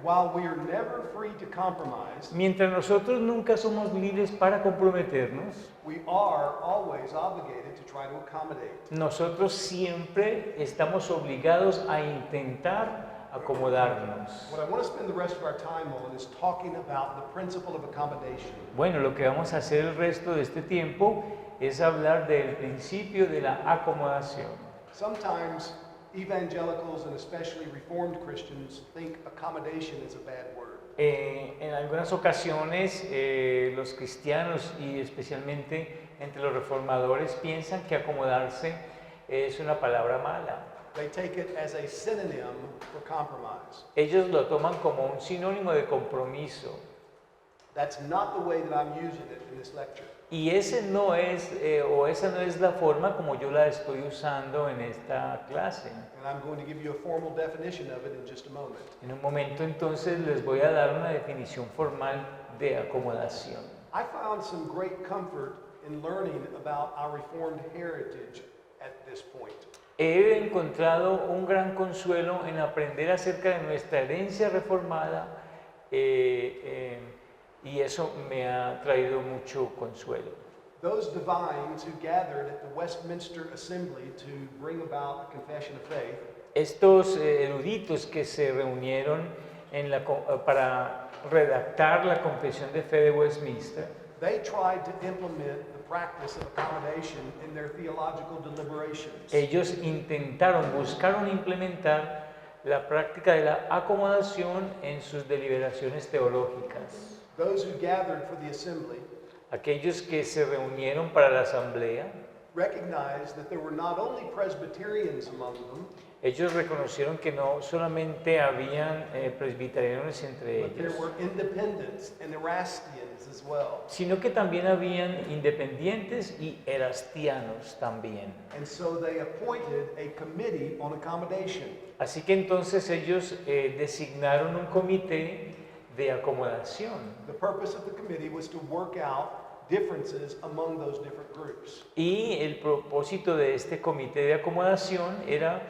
while we are never free to compromise, mientras nosotros nunca somos libres para comprometernos, we are always obligated to try to accommodate. nosotros siempre estamos obligados a intentar acomodarnos. What I want to spend the rest of our time on is talking about the principle of accommodation. Bueno, lo que vamos a hacer el resto de este tiempo es hablar del principio de la acomodación. Sometimes evangelicals and especially Reformed Christians think accommodation is a bad word. En algunas ocasiones los cristianos y especialmente entre los reformadores piensan que acomodarse es una palabra mala. They take it as a synonym for compromise. Ellos lo toman como un sinónimo de compromiso. That's not the way that I'm using it in this lecture. Y ese no es, esa no es la forma como yo la estoy usando en esta clase. And I'm going to give you a formal definition of it in just a moment. En un momento entonces les voy a dar una definición formal de acomodación. I found some great comfort in learning about our Reformed heritage at this point. He encontrado un gran consuelo en aprender acerca de nuestra herencia reformada y eso me ha traído mucho consuelo. Those divines who gathered at the Westminster Assembly to bring about a confession of faith Estos eruditos que se reunieron para redactar la Confesión de Fe de Westminster, they tried to implement the practice of accommodation in their theological deliberations. ellos buscaron implementar la práctica de la acomodación en sus deliberaciones teológicas. Those who gathered for the assembly Aquellos que se reunieron para la asamblea, recognized that there were not only Presbyterians among them, ellos reconocieron que no solamente habían presbiterianos entre but there ellos, were independents and Erastians as well. sino que también habían independientes y erastianos también. And so they appointed a committee on accommodation. Así que entonces ellos designaron un comité de acomodación. The purpose of the committee was to work out differences among those different groups. Y el propósito de este comité de acomodación era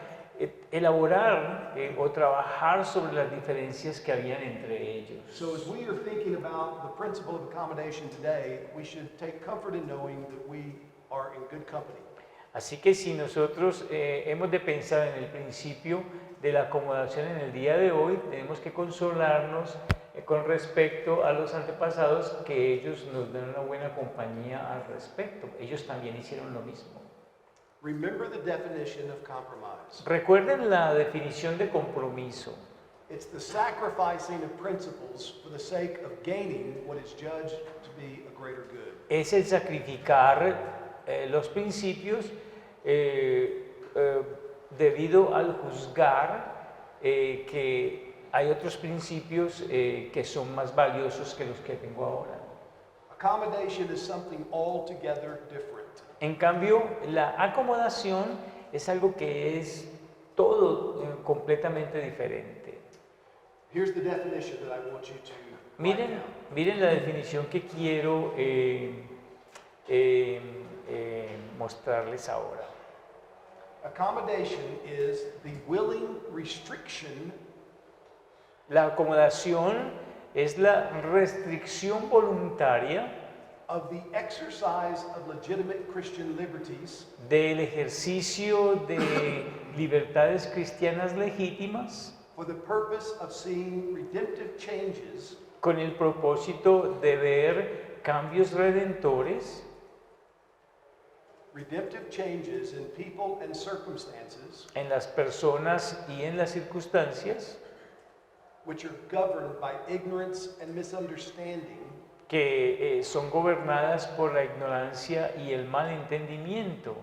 elaborar o trabajar sobre las diferencias que habían entre ellos. So as we are thinking about the principle of accommodation today, we should take comfort in knowing that we are in good company. Así que si nosotros hemos de pensar en el principio de la acomodación en el día de hoy, tenemos que consolarnos con respecto a los antepasados, que ellos nos dan una buena compañía al respecto. Ellos también hicieron lo mismo. Remember the definition of compromise. Recuerden la definición de compromiso. It's the sacrificing of principles for the sake of gaining what is judged to be a greater good. Es el sacrificar los principios debido al juzgar que hay otros principios que son más valiosos que los que tengo ahora. Accommodation is something altogether different. En cambio, la acomodación es algo que es todo completamente diferente. Here's the definition that I want you to write Miren, down. miren la definición que quiero mostrarles ahora. Accommodation is the willing restriction La acomodación es la restricción voluntaria of the exercise of legitimate Christian liberties del ejercicio de libertades cristianas legítimas for the purpose of seeing redemptive changes con el propósito de ver cambios redentores in people and circumstances en las personas y en las circunstancias which are governed by ignorance and misunderstanding, que son gobernadas por la ignorancia y el mal entendimiento,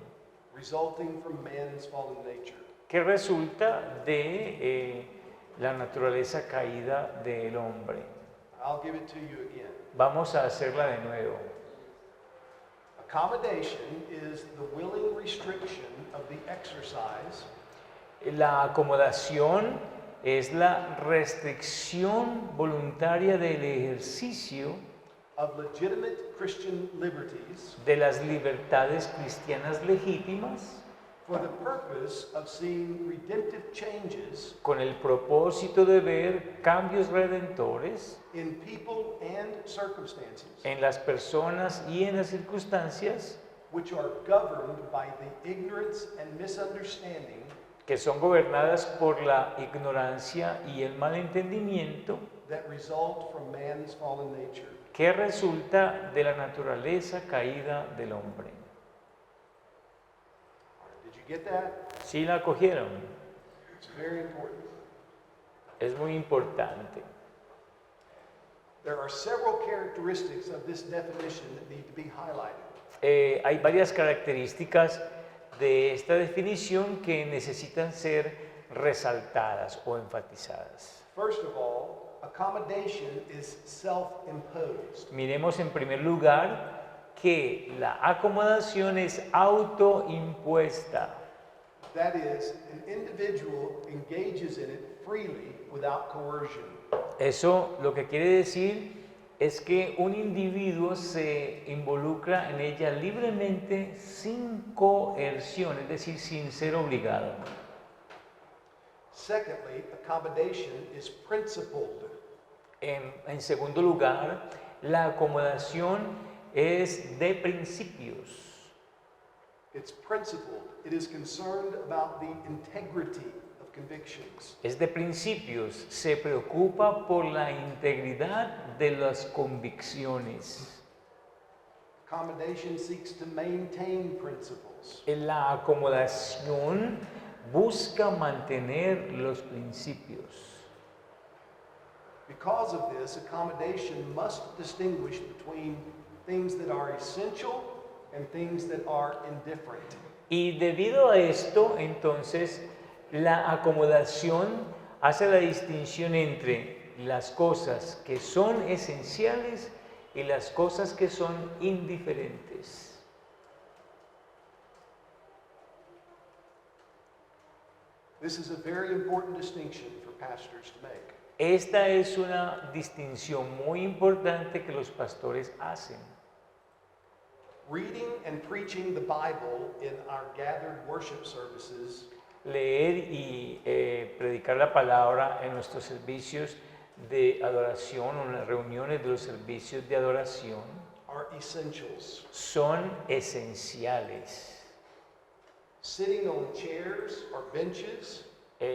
resulting from man's fallen nature. que resulta de la naturaleza caída del hombre. I'll give it to you again. Vamos a hacerla de nuevo. Accommodation is the willing restriction of the exercise La acomodación es la restricción voluntaria del ejercicio of legitimate Christian liberties de las libertades cristianas legítimas for the purpose of seeing redemptive changes con el propósito de ver cambios redentores in people and circumstances en las personas y en las circunstancias which are governed by the ignorance and misunderstanding que son gobernadas por la ignorancia y el malentendimiento that result from man's fallen nature. que resulta de la naturaleza caída del hombre. Did you get that? ¿Sí la cogieron? It's very important. Es muy importante. There are several characteristics of this definition that need to be highlighted. Hay varias características de esta definición que necesitan ser resaltadas o enfatizadas. First of all, accommodation is self-imposed. Miremos en primer lugar que la acomodación es autoimpuesta. That is, an individual engages in it freely without coercion. Eso lo que quiere decir es que un individuo se involucra en ella libremente sin coerción, es decir, sin ser obligado. Secondly, accommodation is principled. En segundo lugar, la acomodación es de principios. It's principled. It is concerned about the integrity of convictions. Es de principios, se preocupa por la integridad de las convicciones. Accommodation seeks to maintain principles. La acomodación busca mantener los principios. Because of this, accommodation must distinguish between things that are essential and things that are indifferent. Y debido a esto, entonces, la acomodación hace la distinción entre las cosas que son esenciales y las cosas que son indiferentes. This is a very important distinction for pastors to make. Esta es una distinción muy importante que los pastores hacen. Reading and preaching the Bible in our gathered worship services Leer y predicar la palabra en nuestros servicios de adoración o en las reuniones de los servicios de adoración are essentials. son esenciales. Sitting on chairs or benches,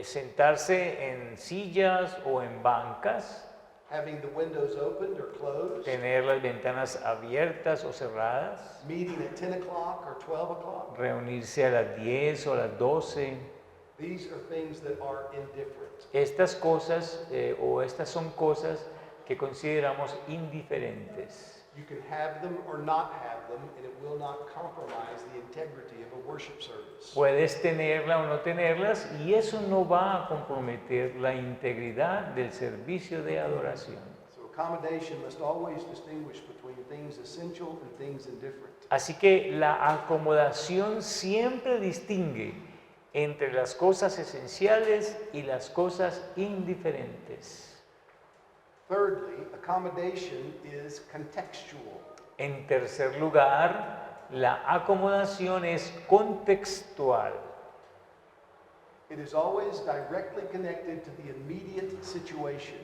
Sentarse en sillas o en bancas, having the windows opened or closed, tener las ventanas abiertas o cerradas, meeting at 10 o'clock or 12 o'clock, reunirse a las 10 o a las 12. these are things that are indifferent. Estas cosas o estas son cosas que consideramos indiferentes. You can have them or not have them, and it will not compromise the integrity of a worship service. Puedes tenerla o no tenerlas y eso no va a comprometer la integridad del servicio de adoración. So accommodation must always distinguish between things essential and things indifferent. Así que la acomodación siempre distingue entre las cosas esenciales y las cosas indiferentes. Thirdly, accommodation is contextual. En tercer lugar, la acomodación es contextual. It is always directly connected to the immediate situation.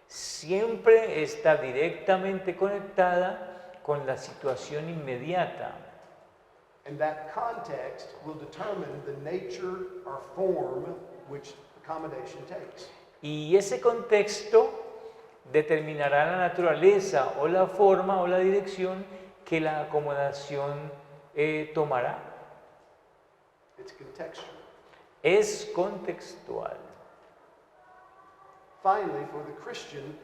Siempre está directamente conectada con la situación inmediata. And that context will determine the nature or form which accommodation takes. Y ese contexto determinará la naturaleza o la forma o la dirección que la acomodación tomará. It's contextual. Es contextual. Finally, for the Christian,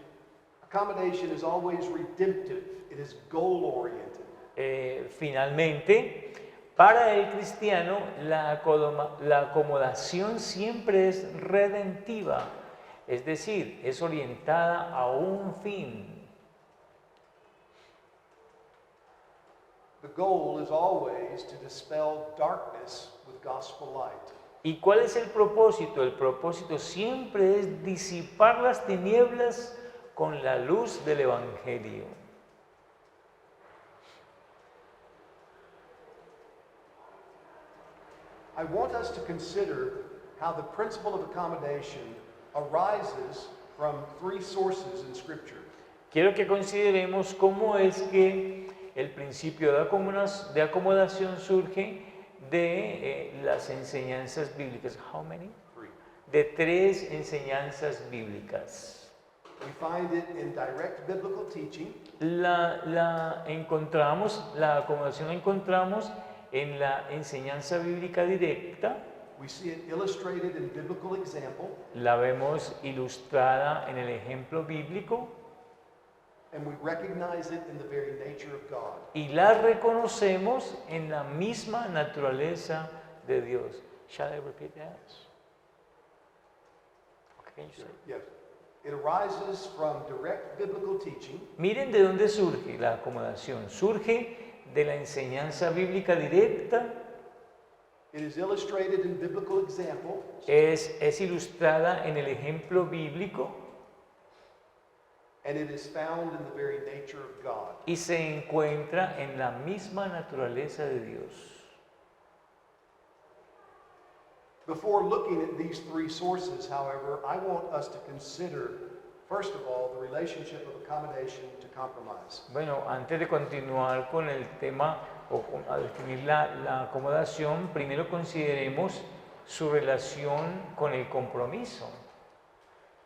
accommodation is always redemptive. It is goal-oriented. Finalmente, para el cristiano, la acomodación siempre es redentiva, es decir, es orientada a un fin. The goal is always to dispel darkness with gospel light. ¿Y cuál es el propósito? El propósito siempre es disipar las tinieblas con la luz del Evangelio. I want us to consider how the principle of accommodation arises from three sources in Scripture. Quiero que consideremos cómo es que el principio de acomodación surge de las enseñanzas bíblicas. How many? Three. De tres enseñanzas bíblicas. We find it in direct biblical teaching, La acomodación la encontramos en la enseñanza bíblica directa, we see it illustrated in biblical example, la vemos ilustrada en el ejemplo bíblico and we recognize it in the very nature of God. y la reconocemos en la misma naturaleza de Dios. Shall I repeat that? What can you say? Yes. It arises from direct biblical teaching, Miren de dónde surge la acomodación. Surge de la enseñanza bíblica directa, it is illustrated in biblical example, es ilustrada en el ejemplo bíblico and it is found in the very nature of God. y se encuentra en la misma naturaleza de Dios. Before looking at these three sources, however, I want us to consider, first of all, the relationship of accommodation to compromise. Bueno, antes de continuar con el tema a definir la acomodación, primero consideremos su relación con el compromiso.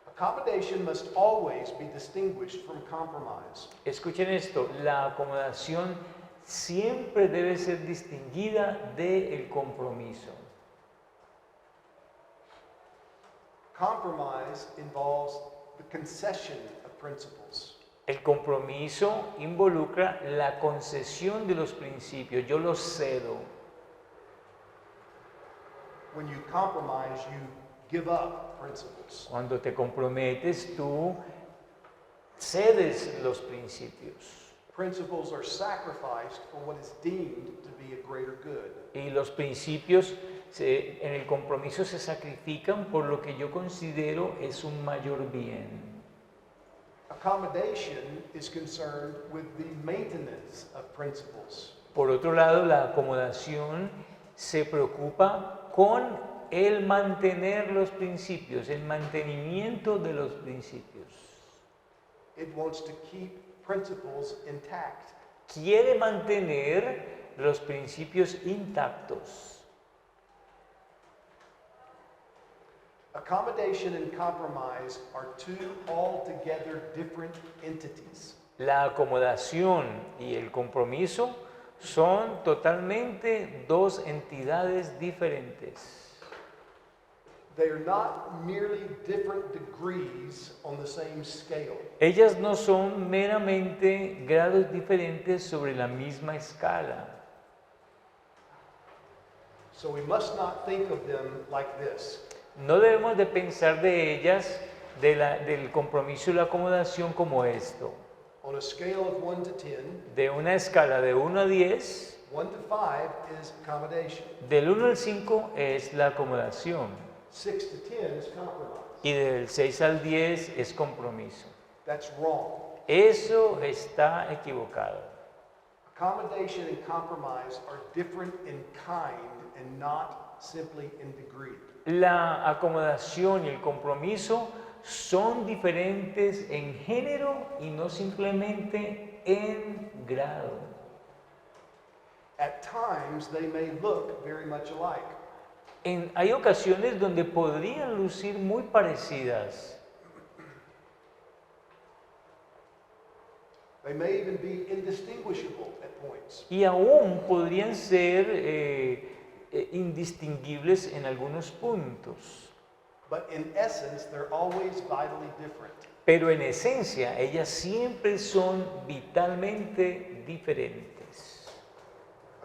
Accommodation must always be distinguished from compromise. Escuchen esto, la acomodación siempre debe ser distinguida del compromiso. Compromise involves the concession of principles. El compromiso involucra la concesión de los principios, yo los cedo. When you compromise, you give up principles. Cuando te comprometes, tú cedes los principios. Principles are sacrificed for what is deemed to be a greater good. Y los principios en el compromiso se sacrifican por lo que yo considero es un mayor bien. Accommodation is concerned with the maintenance of principles. Por otro lado, la acomodación se preocupa con el mantener los principios, el mantenimiento de los principios. It wants to keep principles intact. Quiere mantener los principios intactos. Accommodation and compromise are two altogether different entities. La acomodación y el compromiso son totalmente dos entidades diferentes. They are not merely different degrees on the same scale. Ellas no son meramente grados diferentes sobre la misma escala. So we must not think of them like this. No debemos de pensar de ellas, del compromiso y la acomodación como esto. On a scale of 1 to 10, De una escala de 1 a 10, 1 to 5 is accommodation. del 1 al 5 es la acomodación 6 to 10 is compromise. y del 6 al 10 es compromiso. That's wrong. Eso está equivocado. Accommodation and compromise are different in kind and not simply in degree. La acomodación y el compromiso son diferentes en género y no simplemente en grado. At times, they may look very much alike. Hay ocasiones donde podrían lucir muy parecidas. They may even be indistinguishable at points. Y aún podrían ser indistinguibles en algunos puntos. But in essence, they're always vitally different. Pero en esencia, ellas siempre son vitalmente diferentes.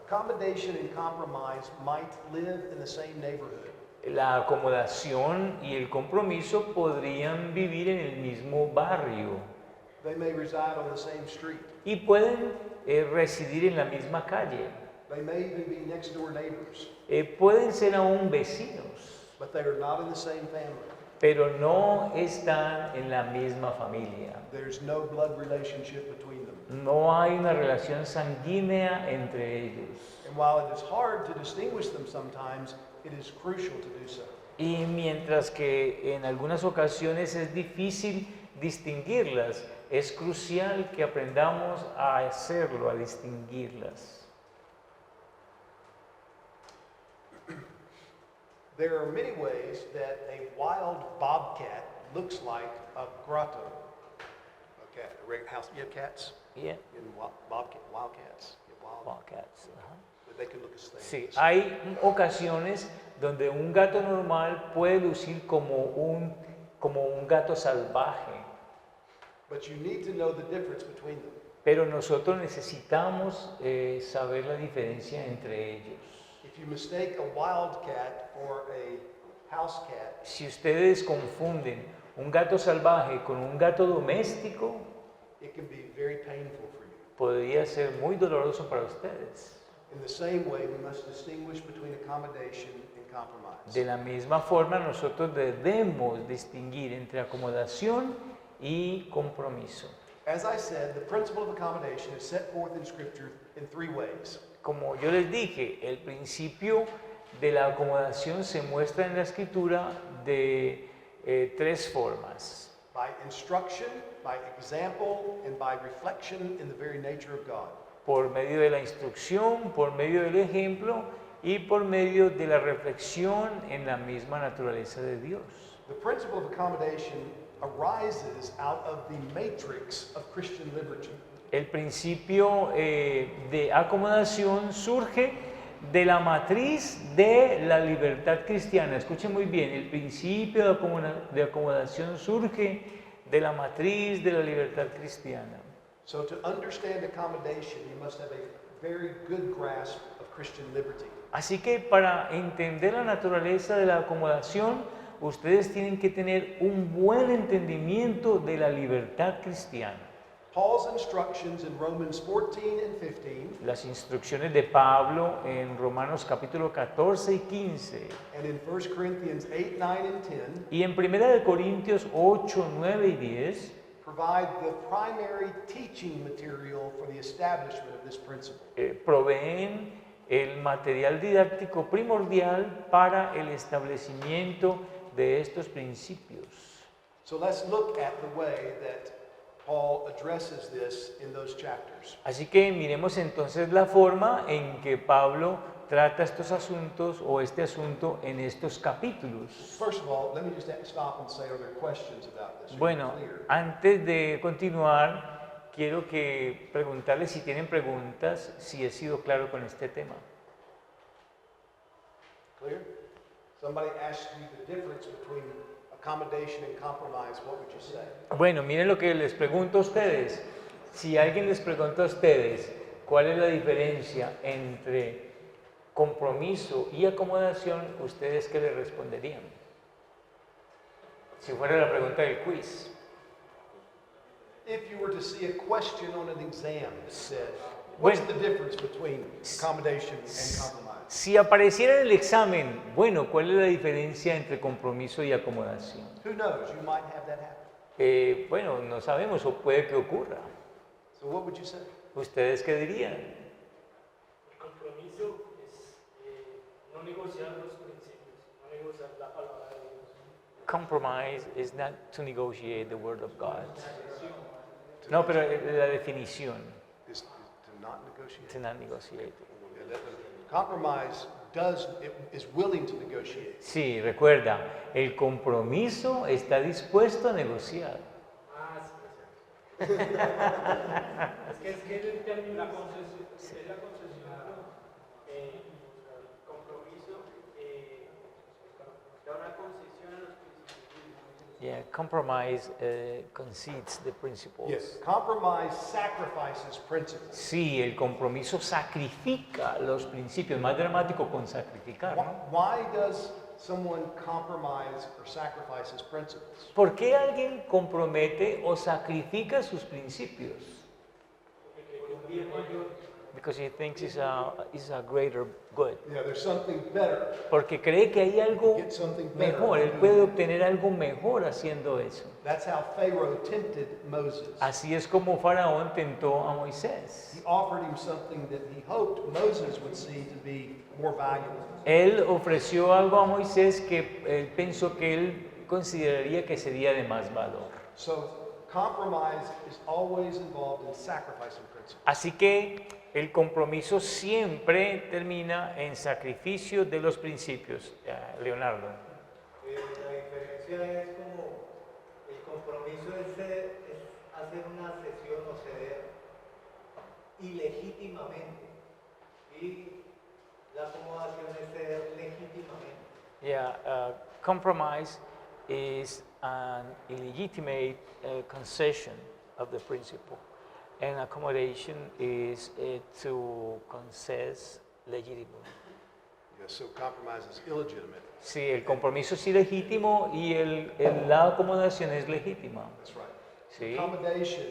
Accommodation and compromise might live in the same neighborhood. La acomodación y el compromiso podrían vivir en el mismo barrio They may reside on the same street. y pueden residir en la misma calle. They may even be next door neighbors, Pueden ser aún vecinos, but they are not in the same family. pero no están en la misma familia. There's no blood relationship between them. No hay una relación sanguínea entre ellos. And while it is hard to distinguish them sometimes, it is crucial to do so. Y mientras que en algunas ocasiones es difícil distinguirlas, es crucial que aprendamos a hacerlo, a distinguirlas. There are many ways that a wild bobcat looks like a grotto. Okay, house, you have cats? Yeah, In wildcats. You have wild, bobcats, ajá. but they can look as things. Sí, hay ocasiones donde un gato normal puede lucir como un gato salvaje, But you need to know the difference between them. pero nosotros necesitamos saber la diferencia entre ellos. If you mistake a wildcat for a house cat, Si ustedes confunden un gato salvaje con un gato doméstico, it can be very painful for you. podría ser muy doloroso para ustedes. In the same way, we must distinguish between accommodation and compromise. De la misma forma, nosotros debemos distinguir entre acomodación y compromiso. As I said, the principle of accommodation is set forth in Scripture in three ways. Como yo les dije, el principio de la acomodación se muestra en la escritura de tres formas: By instruction, by example, and by reflection in the very nature of God. por medio de la instrucción, por medio del ejemplo y por medio de la reflexión en la misma naturaleza de Dios. The principle of accommodation arises out of the matrix of Christian liberty. El principio de acomodación surge de la matriz de la libertad cristiana. Escuchen muy bien, el principio de acomodación surge de la matriz de la libertad cristiana. So to understand accommodation, you must have a very good grasp of Christian liberty. Así que para entender la naturaleza de la acomodación, ustedes tienen que tener un buen entendimiento de la libertad cristiana. Paul's instructions in Romans 14 and 15 Las instrucciones de Pablo en Romanos capítulo 14 y 15 and in 1 Corinthians 8, 9, and 10 y en 1 Corintios 8, 9 y 10 provide the primary teaching material for the establishment of this principle. proveen el material didáctico primordial para el establecimiento de estos principios. So let's look at the way that Paul addresses this in those chapters. Así que miremos entonces la forma en que Pablo trata estos asuntos o este asunto en estos capítulos. First of all, let me just stop and say, are there questions about this? Are you Bueno, clear? antes de continuar, quiero que preguntarles si tienen preguntas, si he sido claro con este tema. Clear? Somebody asks you the difference between accommodation and compromise, what would you say? Bueno, miren lo que les pregunto a ustedes. Si alguien les pregunta a ustedes cuál es la diferencia entre compromiso y acomodación, ¿ustedes qué le responderían? Si fuera la pregunta del quiz. If you were to see a question on an exam that said, what's the difference between accommodation and compromise? Si apareciera en el examen, bueno, ¿cuál es la diferencia entre compromiso y acomodación? Who knows? You might have that happen. Bueno, no sabemos o puede que ocurra. So what would you say? ¿Ustedes qué dirían? El compromiso es no negociar los principios, no negociar la palabra de Dios. Compromise is not to negotiate the word of God. No, pero la definición, Is to not negotiate. to not negotiate. Compromise is willing to negotiate. Sí, recuerda, el compromiso está dispuesto a negociar. Ah, sí, sí. Es que el término la concesión, es la concesión, compromiso, da una concesión a los principios. Yeah, compromise concedes the principles. Yes, compromise sacrifices principles. Sí, el compromiso sacrifica los principios, más dramático con sacrificar, ¿no? Why does someone compromise or sacrifice his principles? ¿Por qué alguien compromete o sacrifica sus principios? because he thinks it's a greater good. Yeah, there's something better. Porque cree que hay algo Get something better. mejor, él puede obtener algo mejor haciendo eso. That's how Pharaoh tempted Moses. Así es como Faraón tentó a Moisés. He offered him something that he hoped Moses would see to be more valuable. Él ofreció algo a Moisés que él pensó que él consideraría que sería de más valor. So compromise is always involved in sacrificing principles. Así que el compromiso siempre termina en sacrificio de los principios. Leonardo. La diferencia es como el compromiso es hacer una cesión o ceder ilegítimamente y la acomodación es ceder legítimamente. Yeah, compromise is an illegitimate concession of the principle, and accommodation is to concess legitimately. Yes, so compromise is illegitimate. Sí, el compromiso es ilegítimo y la acomodación es legítima. That's right. Sí. Accommodation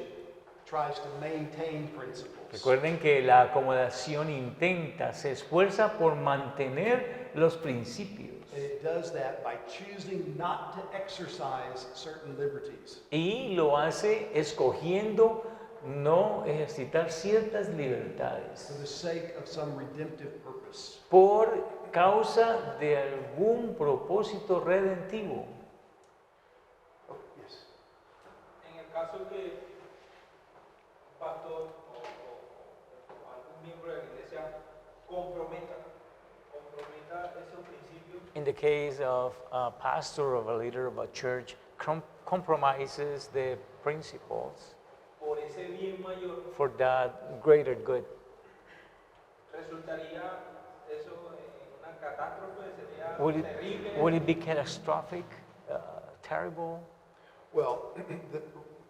tries to maintain principles. Recuerden que la acomodación intenta, se esfuerza por mantener los principios. And it does that by choosing not to exercise certain liberties. Y lo hace escogiendo no ejercitar ciertas libertades For the sake of some redemptive purpose. por causa de algún propósito redentivo. Oh, yes. En el caso que un pastor o algún miembro de la iglesia comprometa esos principios, In the case of a pastor or a leader of a church compromises the principles por ese bien mayor, for that greater good, resultaría eso en una catástrofe, sería terrible. would it be catastrophic, terrible? Well,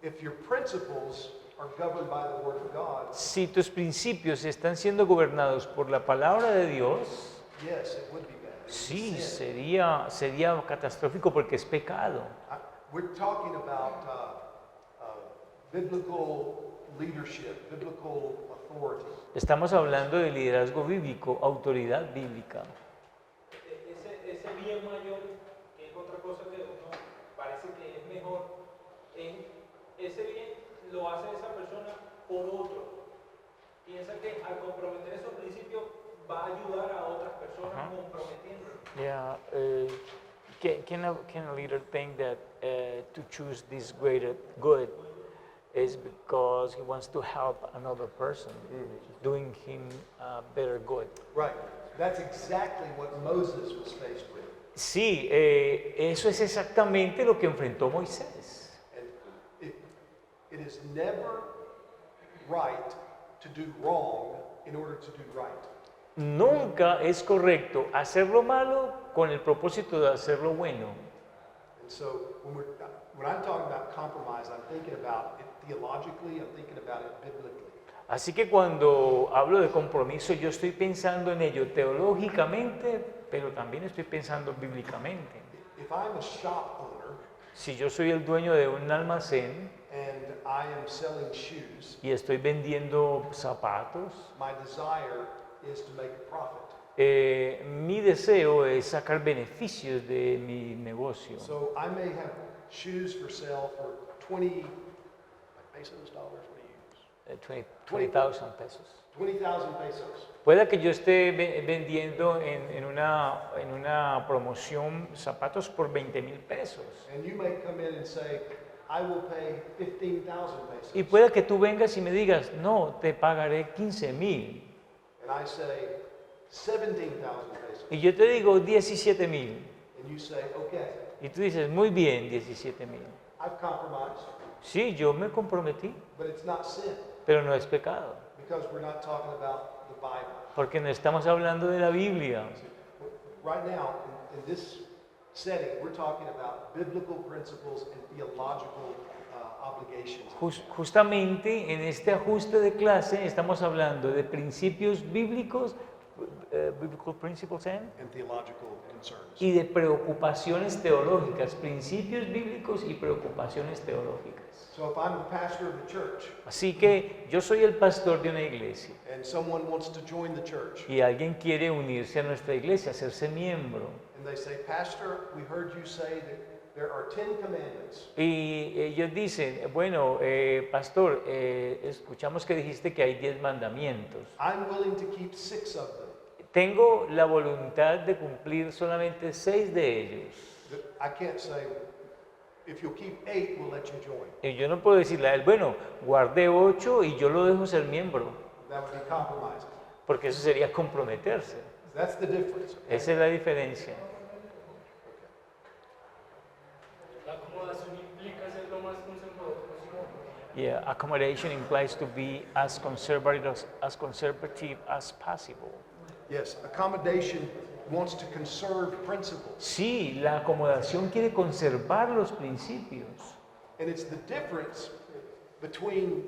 if your principles are governed by the Word of God, Si tus principios están siendo gobernados por la palabra de Dios, yes, it would be bad. sí, Sin. sería catastrófico porque es pecado. We're talking about biblical leadership, biblical authority. Estamos hablando de liderazgo bíblico, autoridad bíblica. Ese bien mayor, que es otra cosa que uno parece que es mejor, ese bien lo hace esa persona por otro. Piensa que al comprometer esos principios va a ayudar a otras personas comprometiendo. Yeah, can a leader think that to choose this greater good is because he wants to help another person, doing him better good? Right. That's exactly what Moses was faced with. Sí, eso es exactamente lo que enfrentó Moisés. And it is never right to do wrong in order to do right. Nunca es correcto hacer lo malo con el propósito de hacer lo bueno. And so when I'm talking about compromise, I'm thinking about it theologically, I'm thinking about it biblically. Así que cuando hablo de compromiso, yo estoy pensando en ello teológicamente, pero también estoy pensando bíblicamente. If I'm a shop owner Si yo soy el dueño de un almacén and I am selling shoes, y estoy vendiendo zapatos, my desire is to make a profit. mi deseo es sacar beneficios de mi negocio. So I may have shoes for sale for 20 pesos, dollars, what do you use? 20,000 pesos. 20,000 pesos. Puede que yo esté vendiendo en una promoción zapatos por 20,000 pesos. And you may come in and say, I will pay 15,000 pesos. Y puede que tú vengas y me digas, no, te pagaré 15,000. And I say, 17,000 pesos. Y yo te digo 17,000. And you say, okay, Y tú dices, muy bien, 17,000. I've compromised, Sí, yo me comprometí, but it's not sin pero no es pecado. because we're not talking about the Bible. Porque no estamos hablando de la Biblia. Right now, in this setting, we're talking about biblical principles and theological obligations. Justamente en este ajuste de clase estamos hablando de principios bíblicos, biblical principles and theological concerns. y de preocupaciones teológicas, principios bíblicos y preocupaciones teológicas. So if I'm the pastor of the church Así que yo soy el pastor de una iglesia and someone wants to join the church y alguien quiere unirse a nuestra iglesia, hacerse miembro, and they say, Pastor, we heard you say that there are 10 commandments. y ellos dicen, bueno, pastor, escuchamos que dijiste que hay 10 mandamientos. I'm willing to keep 6 of them. Tengo la voluntad de cumplir solamente 6 de ellos. I can't say, if you'll keep 8, we'll let you join. Y yo no puedo decirle a él, bueno, guarde 8 y yo lo dejo ser miembro, That would be compromising. porque eso sería comprometerse. That's the difference. Esa es la diferencia. La acomodación implica ser lo más conservador posible. Yeah, accommodation implies to be as conservative as possible. Yes, accommodation wants to conserve principles. Sí, la acomodación quiere conservar los principios. And it's the difference between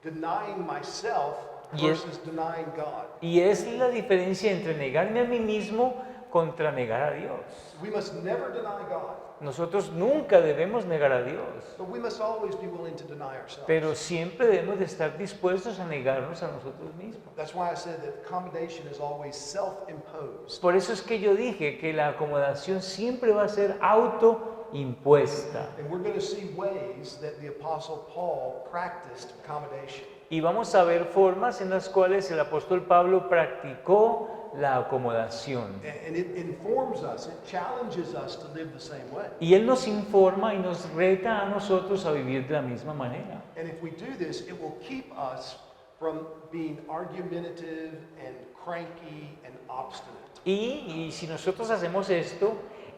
denying myself Yes. versus denying God. Y es la diferencia entre negarme a mí mismo contra negar a Dios. We must never deny God, Nosotros nunca debemos negar a Dios, but we must always be willing to deny ourselves. pero siempre debemos de estar dispuestos a negarnos a nosotros mismos. That's why I said that accommodation is always self-imposed. Por eso es que yo dije que la acomodación siempre va a ser autoimpuesta. And we're going to see ways that the Apostle Paul practiced accommodation. Y vamos a ver formas en las cuales el apóstol Pablo practicó la acomodación. And it informs us, it challenges us to live the same way. Y él nos informa y nos reta a nosotros a vivir de la misma manera. And if we do this, it will keep us from being argumentative and cranky and obstinate. Y si nosotros hacemos esto,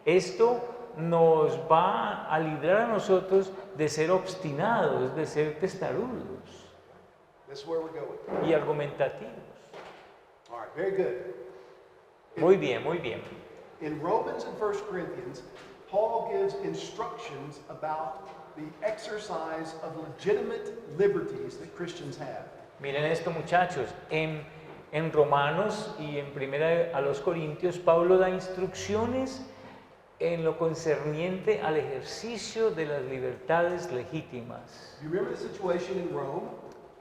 esto nos va a librar a nosotros de ser obstinados, de ser testarudos That's where we're going. y argumentativos. All right, very good. Muy bien, muy bien. In Romans and 1 Corinthians, Paul gives instructions about the exercise of legitimate liberties that Christians have. Miren esto, muchachos. En Romanos y en Primera a los Corintios, Pablo da instrucciones en lo concerniente al ejercicio de las libertades legítimas. Do you remember the situation in Rome?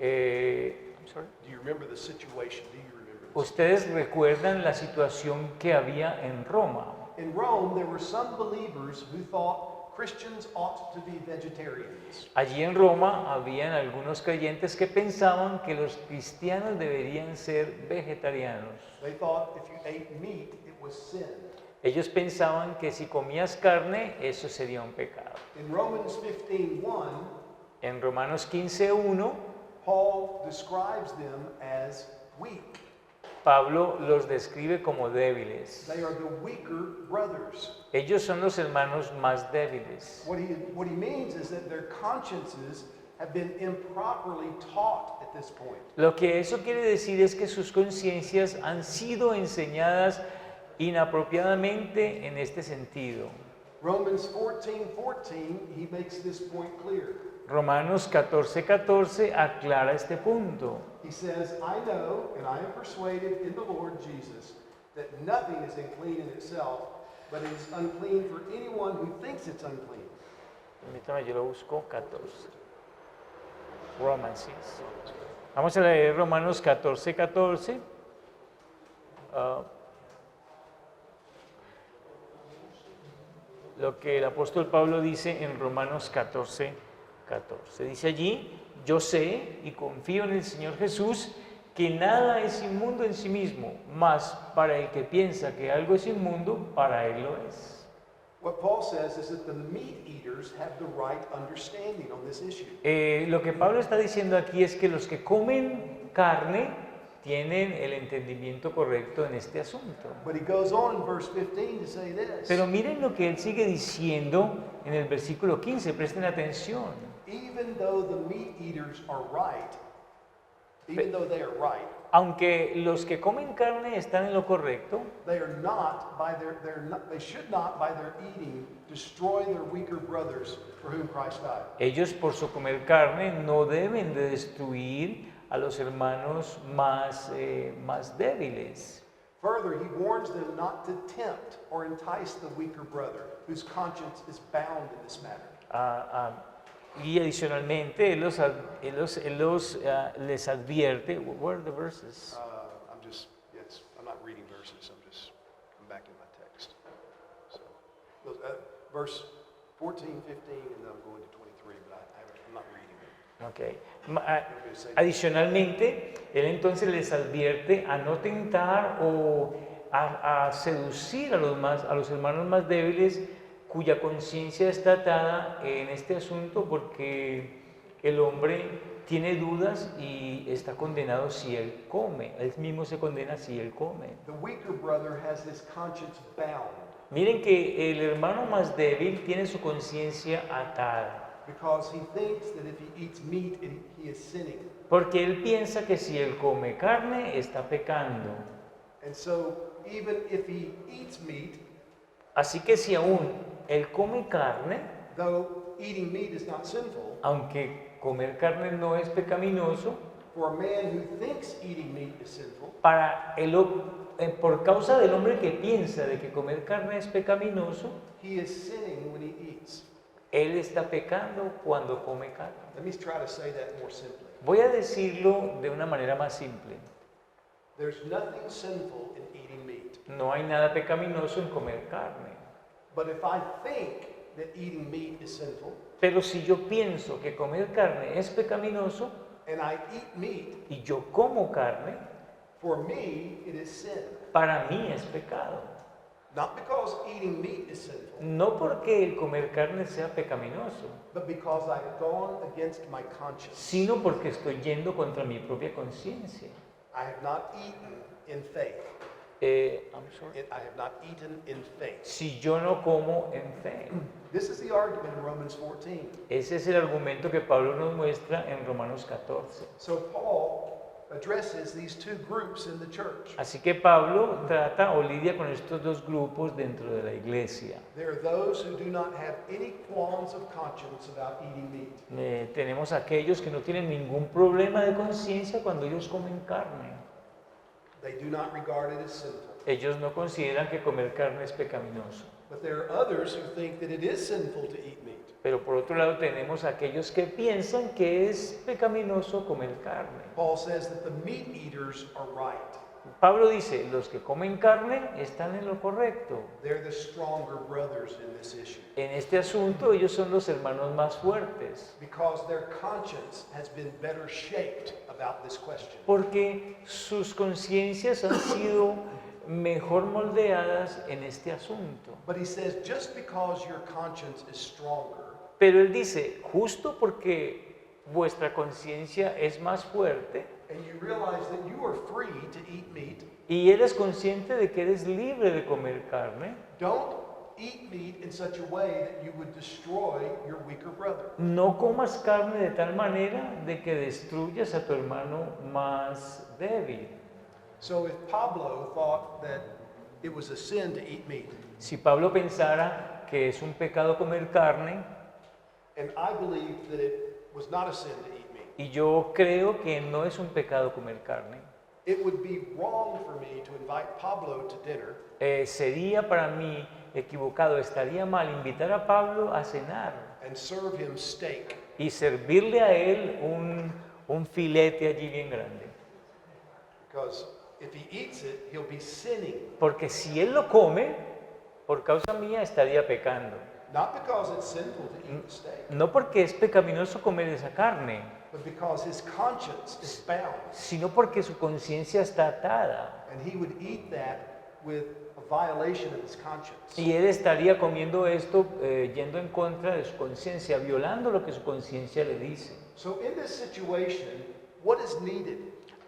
I'm sorry. Do you remember the situation? Do you remember this? Ustedes recuerdan la situación que había en Roma. In Rome, there were some believers who thought Christians ought to be vegetarians. Allí en Roma habían algunos creyentes que pensaban que los cristianos deberían ser vegetarianos. They thought if you ate meat, it was sin. Ellos pensaban que si comías carne, eso sería un pecado. In Romans 15:1, En Romanos 15:1, Paul describes them as weak. Pablo los describe como débiles. They are the weaker brothers. Ellos son los hermanos más débiles. What he means is that their consciences have been improperly taught at this point. Lo que eso quiere decir es que sus conciencias han sido enseñadas inapropiadamente en este sentido. Romans 14:14, he makes this point clear. Romanos 14:14 aclara este punto. He says, I know and I am persuaded in the Lord Jesus that nothing is unclean in itself, but it is unclean for anyone who thinks it's unclean. Permítame, yo lo busco 14. Romans 6. Vamos a leer Romanos 14:14. Lo que el apóstol Pablo dice en Romanos 14:14. Dice allí, yo sé y confío en el Señor Jesús que nada es inmundo en sí mismo, mas para el que piensa que algo es inmundo, para él lo es. What Paul says is that the meat eaters have the right understanding on this issue. Lo que Pablo está diciendo aquí es que los que comen carne tienen el entendimiento correcto en este asunto. But he goes on in verse 15 to say this. Pero miren lo que él sigue diciendo en el versículo 15, presten atención. Even though the meat eaters are right, even though they are right, Aunque los que comen carne están en lo correcto, they should not by their eating destroy their weaker brothers for whom Christ died. ellos por su comer carne no deben de destruir a los hermanos más débiles. Further, he warns them not to tempt or entice the weaker brother, whose conscience is bound in this matter. Y adicionalmente, les advierte, what are the verses? I'm not reading verses, I'm back in my text. So, verse 14, 15, and then I'm going to 23, but I'm not reading it. Okay. Adicionalmente, él entonces les advierte a no tentar o a seducir a los hermanos más débiles cuya conciencia está atada en este asunto, porque el hombre tiene dudas y está condenado si él come. Él mismo se condena si él come. The weaker brother has his conscience bound Miren que el hermano más débil tiene su conciencia atada, because he thinks that if he eats meat, he is sinning. porque él piensa que si él come carne está pecando. And so, even if he eats meat, Así que si aún él come carne, though eating meat is not sinful, aunque comer carne no es pecaminoso, for a man who thinks eating meat is sinful, por causa del hombre que piensa de que comer carne es pecaminoso, he is sinning when he eats. él está pecando cuando come carne. Let me try to say that more simply. Voy a decirlo de una manera más simple. There's nothing sinful in eating meat. No hay nada pecaminoso en comer carne. But if I think that eating meat is sinful, Pero si yo pienso que comer carne es pecaminoso and I eat meat, y yo como carne, for me it is sin. para mí es pecado. Not because eating meat is sinful, No porque el comer carne sea pecaminoso, but because I've gone against my conscience. sino porque estoy yendo contra mi propia conciencia. I have not eaten in faith. I'm sorry. I have not eaten in faith. Si yo no como en fe. This is the argument in Romans 14. Ese es el argumento que Pablo nos muestra en Romanos 14. So Paul addresses these two groups in the church. Así que Pablo trata o lidia con estos dos grupos dentro de la iglesia. There are those who do not have any qualms of conscience about eating meat. Tenemos aquellos que no tienen ningún problema de conciencia cuando ellos comen carne. They do not regard it as sinful. Ellos no consideran que comer carne es pecaminoso. But there are others who think that it is sinful to eat meat. Pero por otro lado tenemos aquellos que piensan que es pecaminoso comer carne. Paul says that the meat eaters are right. Pablo dice, los que comen carne están en lo correcto. They're the stronger brothers in this issue En este asunto ellos son los hermanos más fuertes, because their conscience has been better shaped about this question. porque sus conciencias han sido mejor moldeadas en este asunto. But he says just because your conscience is stronger Pero él dice, justo porque vuestra conciencia es más fuerte and you realize that you are free to eat meat, y eres consciente de que eres libre de comer carne, don't eat meat in such a way that you would destroy your weaker brother. no comas carne de tal manera de que destruyas a tu hermano más débil. So if Pablo thought that it was a sin to eat meat, Si Pablo pensara que es un pecado comer carne, and I believe that it was not a sin to eat meat, y yo creo que no es un pecado comer carne, it would be wrong for me to invite Pablo to dinner sería para mí equivocado, estaría mal invitar a Pablo a cenar and serve him steak y servirle a él un filete allí bien grande. because if he eats it, he'll be sinning. Porque si él lo come, por causa mía estaría pecando. Not because it's sinful to eat the steak, No porque es pecaminoso comer esa carne, but because his conscience is bound. sino porque su conciencia está atada. And he would eat that with a violation of his conscience. Y él estaría comiendo esto yendo en contra de su conciencia, violando lo que su conciencia le dice. So in this situation, what is needed?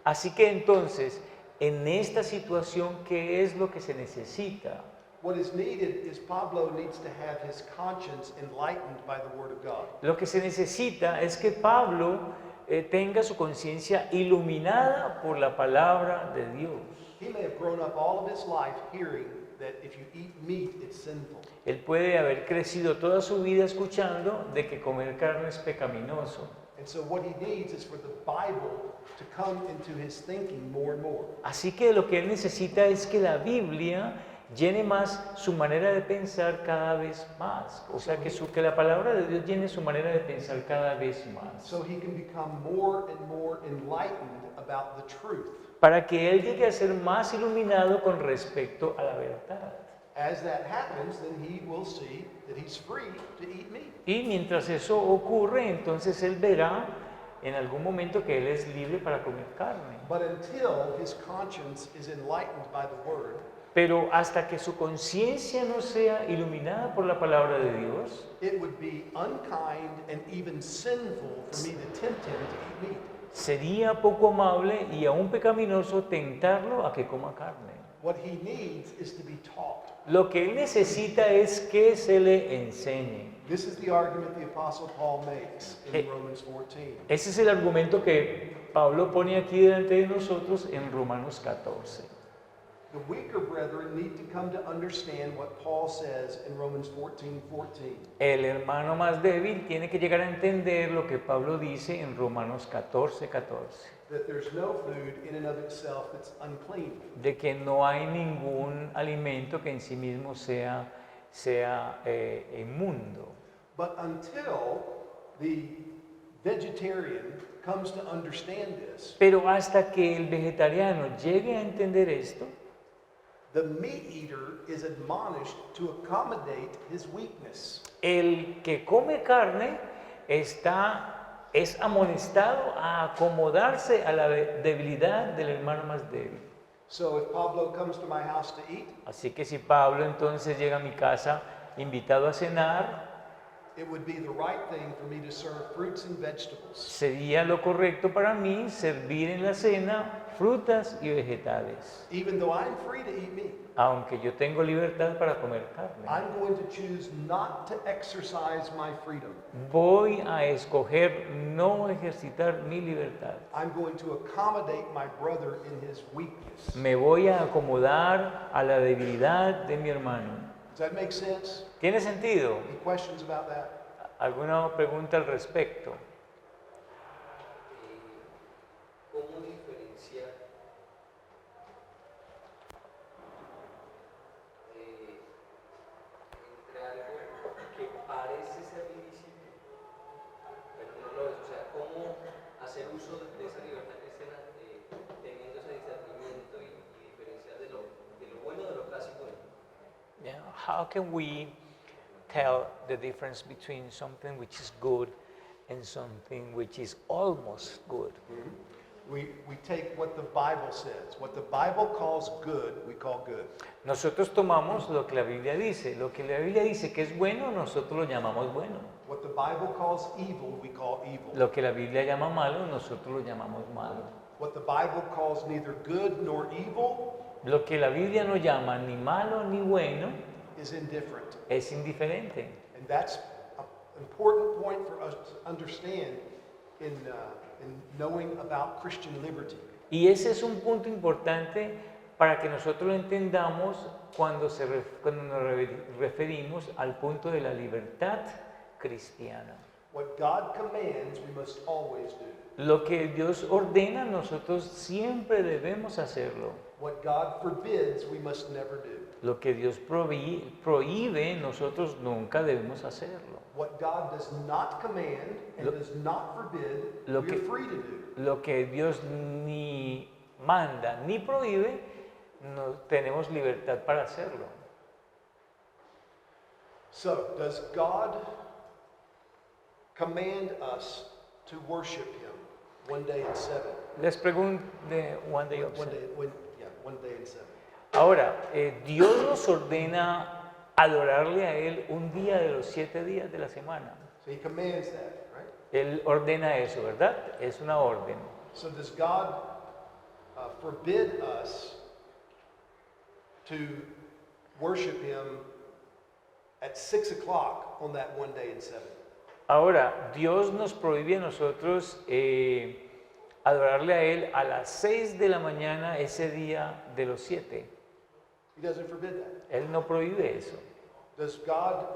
Así que entonces, en esta situación, ¿qué es lo que se necesita? What is needed is Pablo needs to have his conscience enlightened by the Word of God. Lo que se necesita es que Pablo tenga su conciencia iluminada por la palabra de Dios. He may have grown up all of his life hearing that if you eat meat, it's sinful. Él puede haber crecido toda su vida escuchando de que comer carne es pecaminoso. And so what he needs is for the Bible to come into his thinking more and more. Así que lo que él necesita es que la Biblia llene más su manera de pensar cada vez más. O sea, que la palabra de Dios llene su manera de pensar cada vez más. So he can become more and more enlightened about the truth. Para que él llegue a ser más iluminado con respecto a la verdad. As that happens, then he will see that he's free to eat meat. Y mientras eso ocurre, entonces él verá en algún momento que él es libre para comer carne. But until his conscience is enlightened by the word, Pero hasta que su conciencia no sea iluminada por la palabra de Dios, it would be unkind and even sinful for me to tempt him to eat meat. sería poco amable y aún pecaminoso tentarlo a que coma carne. What he needs is to be taught. Lo que él necesita es que se le enseñe. This is the argument the Apostle Paul makes in Eh, Romans 14. Ese es el argumento que Pablo pone aquí delante de nosotros en Romanos 14. The weaker brethren need to come to understand what Paul says in Romans 14:14. El hermano más débil tiene que llegar a entender lo que Pablo dice en Romanos 14:14, That there's no food in and of itself that's unclean. de que no hay ningún alimento que en sí mismo sea inmundo. But until the vegetarian comes to understand this, Pero hasta que el vegetariano llegue a entender esto, the meat eater is admonished to accommodate his weakness. el que come carne es amonestado a acomodarse a la debilidad del hermano más débil. So if Pablo comes to my house to eat, Así que si Pablo entonces llega a mi casa invitado a cenar, it would be the right thing for me to serve fruits and vegetables. sería lo correcto para mí servir en la cena frutas y vegetales. Even though I'm free to eat meat, Aunque yo tengo libertad para comer carne, I'm going to choose not to exercise my freedom. voy a escoger no ejercitar mi libertad. I'm going to accommodate my brother in his weakness. Me voy a acomodar a la debilidad de mi hermano. Does that make sense? ¿Tiene sentido? Any questions about that? ¿Alguna pregunta al respecto? ¿Cómo diferenciar entre algo que parece ser lícito, pero no lo es? O sea, ¿cómo hacer uso de esa libertad cristiana teniendo ese discernimiento y diferenciar de lo bueno de lo casi bueno? Yeah. How can we tell the difference between something which is good and something which is almost good? We take what the Bible says. What the Bible calls good, we call good. Nosotros tomamos lo que la Biblia dice. Lo que la Biblia dice que es bueno, nosotros lo llamamos bueno. What the Bible calls evil, we call evil. Lo que la Biblia llama malo, nosotros lo llamamos malo. What the Bible calls neither good nor evil Lo que la Biblia no llama ni malo ni bueno is indifferent. es indiferente. And that's an important point for us to understand in knowing about Christian liberty. Y ese es un punto importante para que nosotros lo entendamos cuando nos referimos al punto de la libertad cristiana. What God commands, we must always do. Lo que Dios ordena, nosotros siempre debemos hacerlo. What God forbids, we must never do. Lo que Dios prohíbe, nosotros nunca debemos hacerlo. What God does not command and does not forbid, we lo are que- free to do. Lo que Dios ni manda ni prohíbe, no tenemos libertad para hacerlo. So, does God command us to worship Him one day in seven? Les pregunto de one day of One seven. day, one day in seven. Ahora, Dios nos ordena adorarle a Él un día de los 7 días de la semana. So He commands that, right? Él ordena eso, ¿verdad? Es una orden. So does God forbid us to worship Him at 6 o'clock on that one day in seven? Ahora, Dios nos prohíbe a nosotros adorarle a Él a las 6 de la mañana ese día de los 7. He doesn't forbid that. Él no prohíbe eso. Does God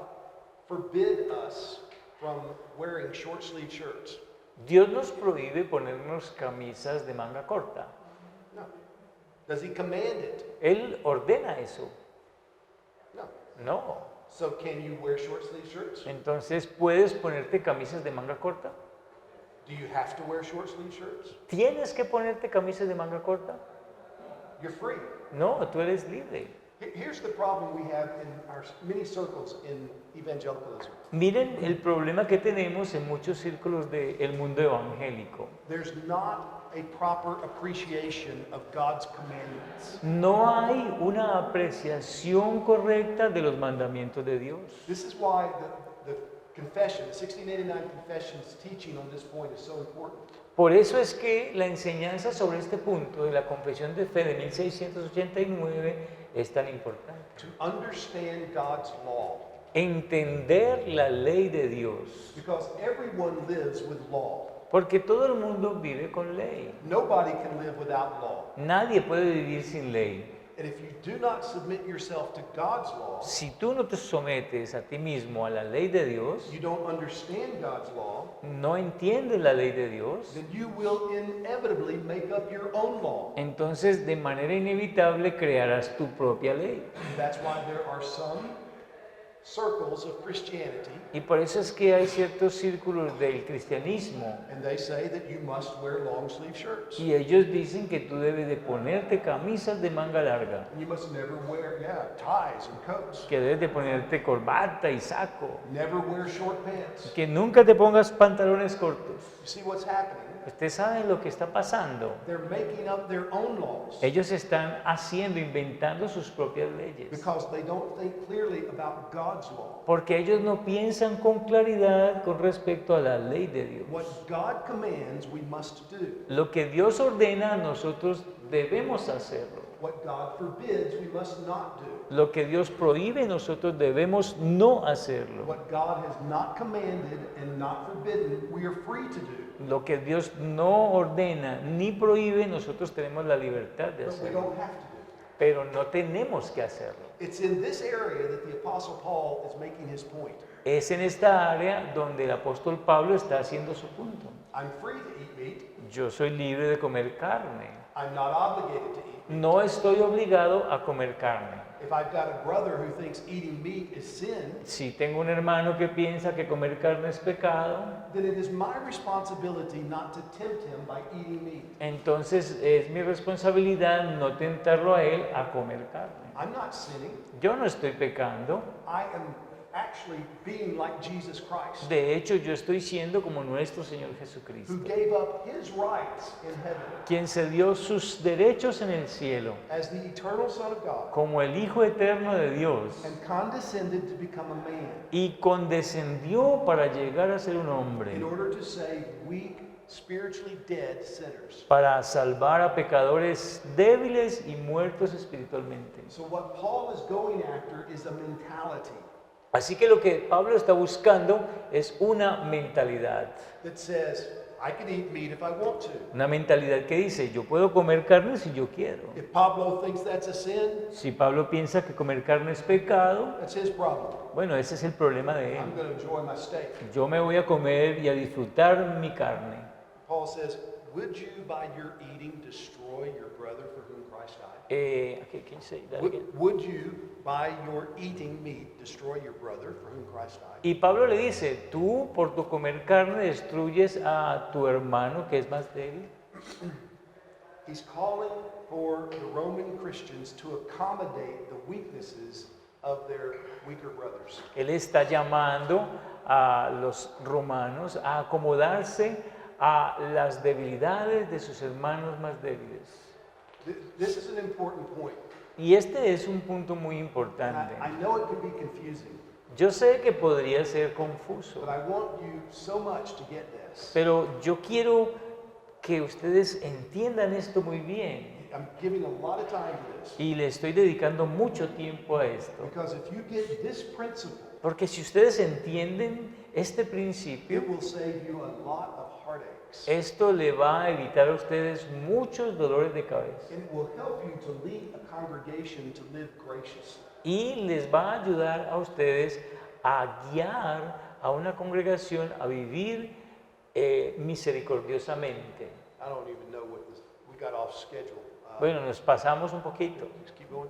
forbid us from wearing short sleeve shirts? Dios nos prohíbe ponernos camisas de manga corta. No. Does he command it? Él ordena eso. No. No. So can you wear short sleeve shirts? Entonces, ¿puedes ponerte camisas de manga corta? Do you have to wear short sleeve shirts? ¿Tienes que ponerte camisas de manga corta? You're free. No, tú eres libre. Here's the problem we have in our many circles in evangelicalism. Miren el problema que tenemos en muchos círculos del mundo evangélico. There's not a proper appreciation of God's commandments. No hay una apreciación correcta de los mandamientos de Dios. This is why the confession, the 1689 Confession's teaching on this point is so important. Por eso es que la enseñanza sobre este punto de la Confesión de Fe de 1689 es tan importante. To understand God's law. Entender la ley de Dios. Because everyone lives with law. Porque todo el mundo vive con ley. Nobody can live without law. Nadie puede vivir sin ley. And if you do not submit yourself to God's law, Si tú no te sometes a ti mismo a la ley de Dios, you don't understand God's law, no entiendes la ley de Dios, then you will inevitably make up your own law. entonces de manera inevitable crearás tu propia ley. That's why there are some circles of Christianity, Y por eso es que hay ciertos círculos del cristianismo and they say that you must wear long sleeve shirts. y ellos dicen que tú debes de ponerte camisas de manga larga, And you must never wear, ties and coats. que debes de ponerte corbata y saco, Never wear short pants. que nunca te pongas pantalones cortos. You see what's happening? Usted sabe lo que está pasando. They're making up their own laws Ellos están haciendo, inventando sus propias leyes. because they don't think clearly about God's law. Porque ellos no piensan con claridad con respecto a la ley de Dios. What God commands, we must do. Lo que Dios ordena, nosotros debemos hacerlo. What God forbids, we must not do. Lo que Dios prohíbe, nosotros debemos no hacerlo. What God has not commanded and not forbidden, we are free to do. Lo que Dios no ordena ni prohíbe, nosotros tenemos la libertad de But we hacerlo. don't have to do. Pero no tenemos que hacerlo. It's in this area that the Apostle Paul is making his point. Es en esta área donde el apóstol Pablo está haciendo su punto. I'm free to eat meat. Yo soy libre de comer carne. I'm not obligated to eat. No estoy obligado a comer carne. If I've got a brother who thinks eating meat is sin, Si tengo un hermano que piensa que comer carne es pecado, then it is my responsibility not to tempt him by eating meat. entonces es mi responsabilidad no tentarlo a él a comer carne. I'm not sinning. Yo no estoy pecando. I am actually being like Jesus Christ, De hecho, yo estoy siendo como nuestro Señor Jesucristo, who gave up his rights in heaven quien se dio sus derechos en el cielo as the eternal Son of God como el Hijo eterno de Dios and condescended to become a man y condescendió para llegar a ser un in hombre, order to save weak, spiritually dead sinners. para salvar a pecadores débiles y muertos espiritualmente. So what Paul is going after is a mentality Así que lo que Pablo está buscando es una mentalidad. that says, I can eat meat if I want to. Una mentalidad que dice, yo puedo comer carne si yo quiero. If Pablo thinks that's a sin, Si Pablo piensa que comer carne es pecado, that's his problem. bueno, ese es el problema de él. I'm going to enjoy my steak. Yo me voy a comer y a disfrutar mi carne. Paul says, would you by your eating destroy your brother for whom Christ died? Okay, can you say that again? Would you by your eating meat destroy your brother for whom Christ died? Y Pablo le dice, tú por tu comer carne destruyes a tu hermano que es más débil. He's calling for the Roman Christians to accommodate the weaknesses of their weaker brothers. Él está llamando a los romanos a acomodarse a las debilidades de sus hermanos más débiles. This is an important point. Y este es un punto muy And importante. I know it can be confusing, Yo sé que podría ser confuso, but I want you so much to get this. pero yo quiero que ustedes entiendan esto muy bien. I'm giving a lot of time to this. Y le estoy dedicando mucho tiempo a esto. Because if you get this principle, Porque si ustedes entienden este principio, it will save you a lot of heartaches. esto le va a evitar a ustedes muchos dolores de cabeza. And it will help you to lead a congregation to live graciously. y les va a ayudar a ustedes a guiar a una congregación a vivir misericordiosamente. I don't even know what this, we got off schedule. Bueno, nos pasamos un poquito. Just keep going.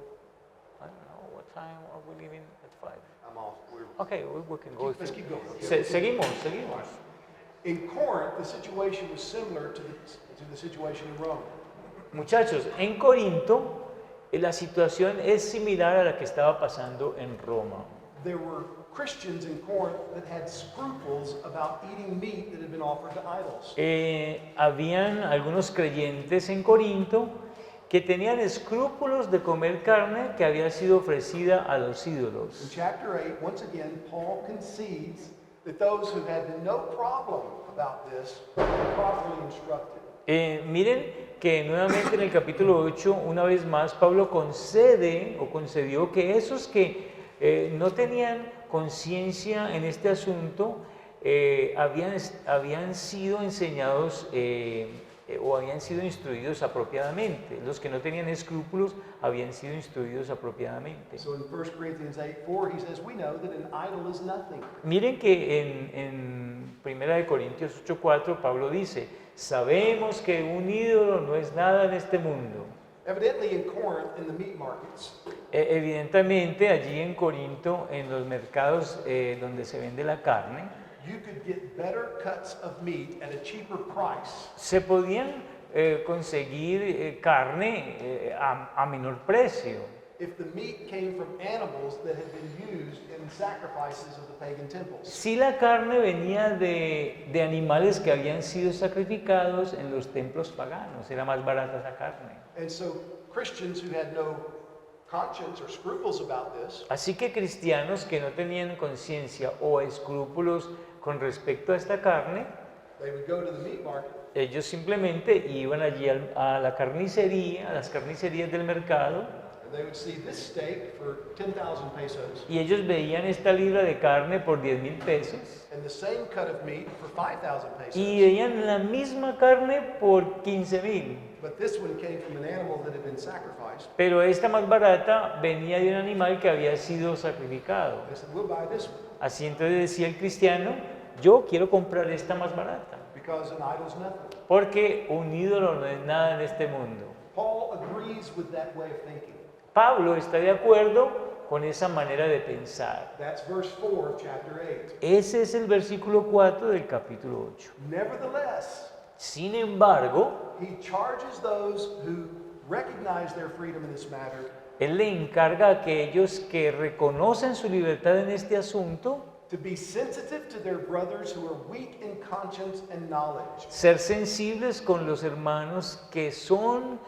I don't know, what time are we leaving at 5? I'm off. We're, Okay, we can go. let's through. keep going. Okay? Seguimos. In Corinth, the situation was similar to the situation in Rome. Muchachos, en Corinto la situación es similar a la que estaba pasando en Roma. There were Christians in Corinth that had scruples about eating meat that had been offered to idols. Habían algunos creyentes en Corinto que tenían escrúpulos de comer carne que había sido ofrecida a los In ídolos. chapter 8, once again, Paul concedes that those who had no problem about this were properly instructed. Miren que nuevamente en el capítulo 8, una vez más, Pablo concedió que esos que no tenían conciencia en este asunto habían sido enseñados o habían sido instruidos apropiadamente. Los que no tenían escrúpulos habían sido instruidos apropiadamente. So in 1 Corinthians 8:4, he says, we know that an idol is nothing. Miren que en 1 Corintios 8:4 Pablo dice, sabemos que un ídolo no es nada en este mundo. Evidently in Corinth, in the meat markets, Evidentemente allí en Corinto, en los mercados donde se vende la carne, you could get better cuts of meat at a cheaper price se podían conseguir carne a menor precio. if the meat came from animals that had been used in sacrifices of the pagan temples. Si la carne venía de animales que habían sido sacrificados en los templos paganos, era más barata esa carne. And so Christians who had no conscience or scruples about this Así que cristianos que no tenían conciencia o escrúpulos con respecto a esta carne, they would go to the meat market ellos simplemente iban allí a la carnicería, a las carnicerías del mercado, and they would see this steak for 10,000 pesos y ellos veían esta libra de carne por 10,000 pesos and the same cut of meat for 5,000 pesos. y veían la misma carne por 15,000. But this one came from an animal that had been sacrificed. Pero esta más barata venía de un animal que había sido sacrificado. They said, we'll buy this one Así entonces decía el cristiano, yo quiero comprar esta más barata, because an idol's nothing. porque un ídolo no es nada en este mundo. Paul agrees with that way of thinking. Pablo está de acuerdo con esa manera de pensar. That's verse 4 of chapter 8. Ese es el versículo 4 del capítulo 8. Nevertheless, Sin embargo, he charges those who recognize their freedom in this matter él le encarga a aquellos que reconocen su libertad en este asunto to be sensitive to their brothers who are weak in conscience and knowledge. ser sensibles con los hermanos que son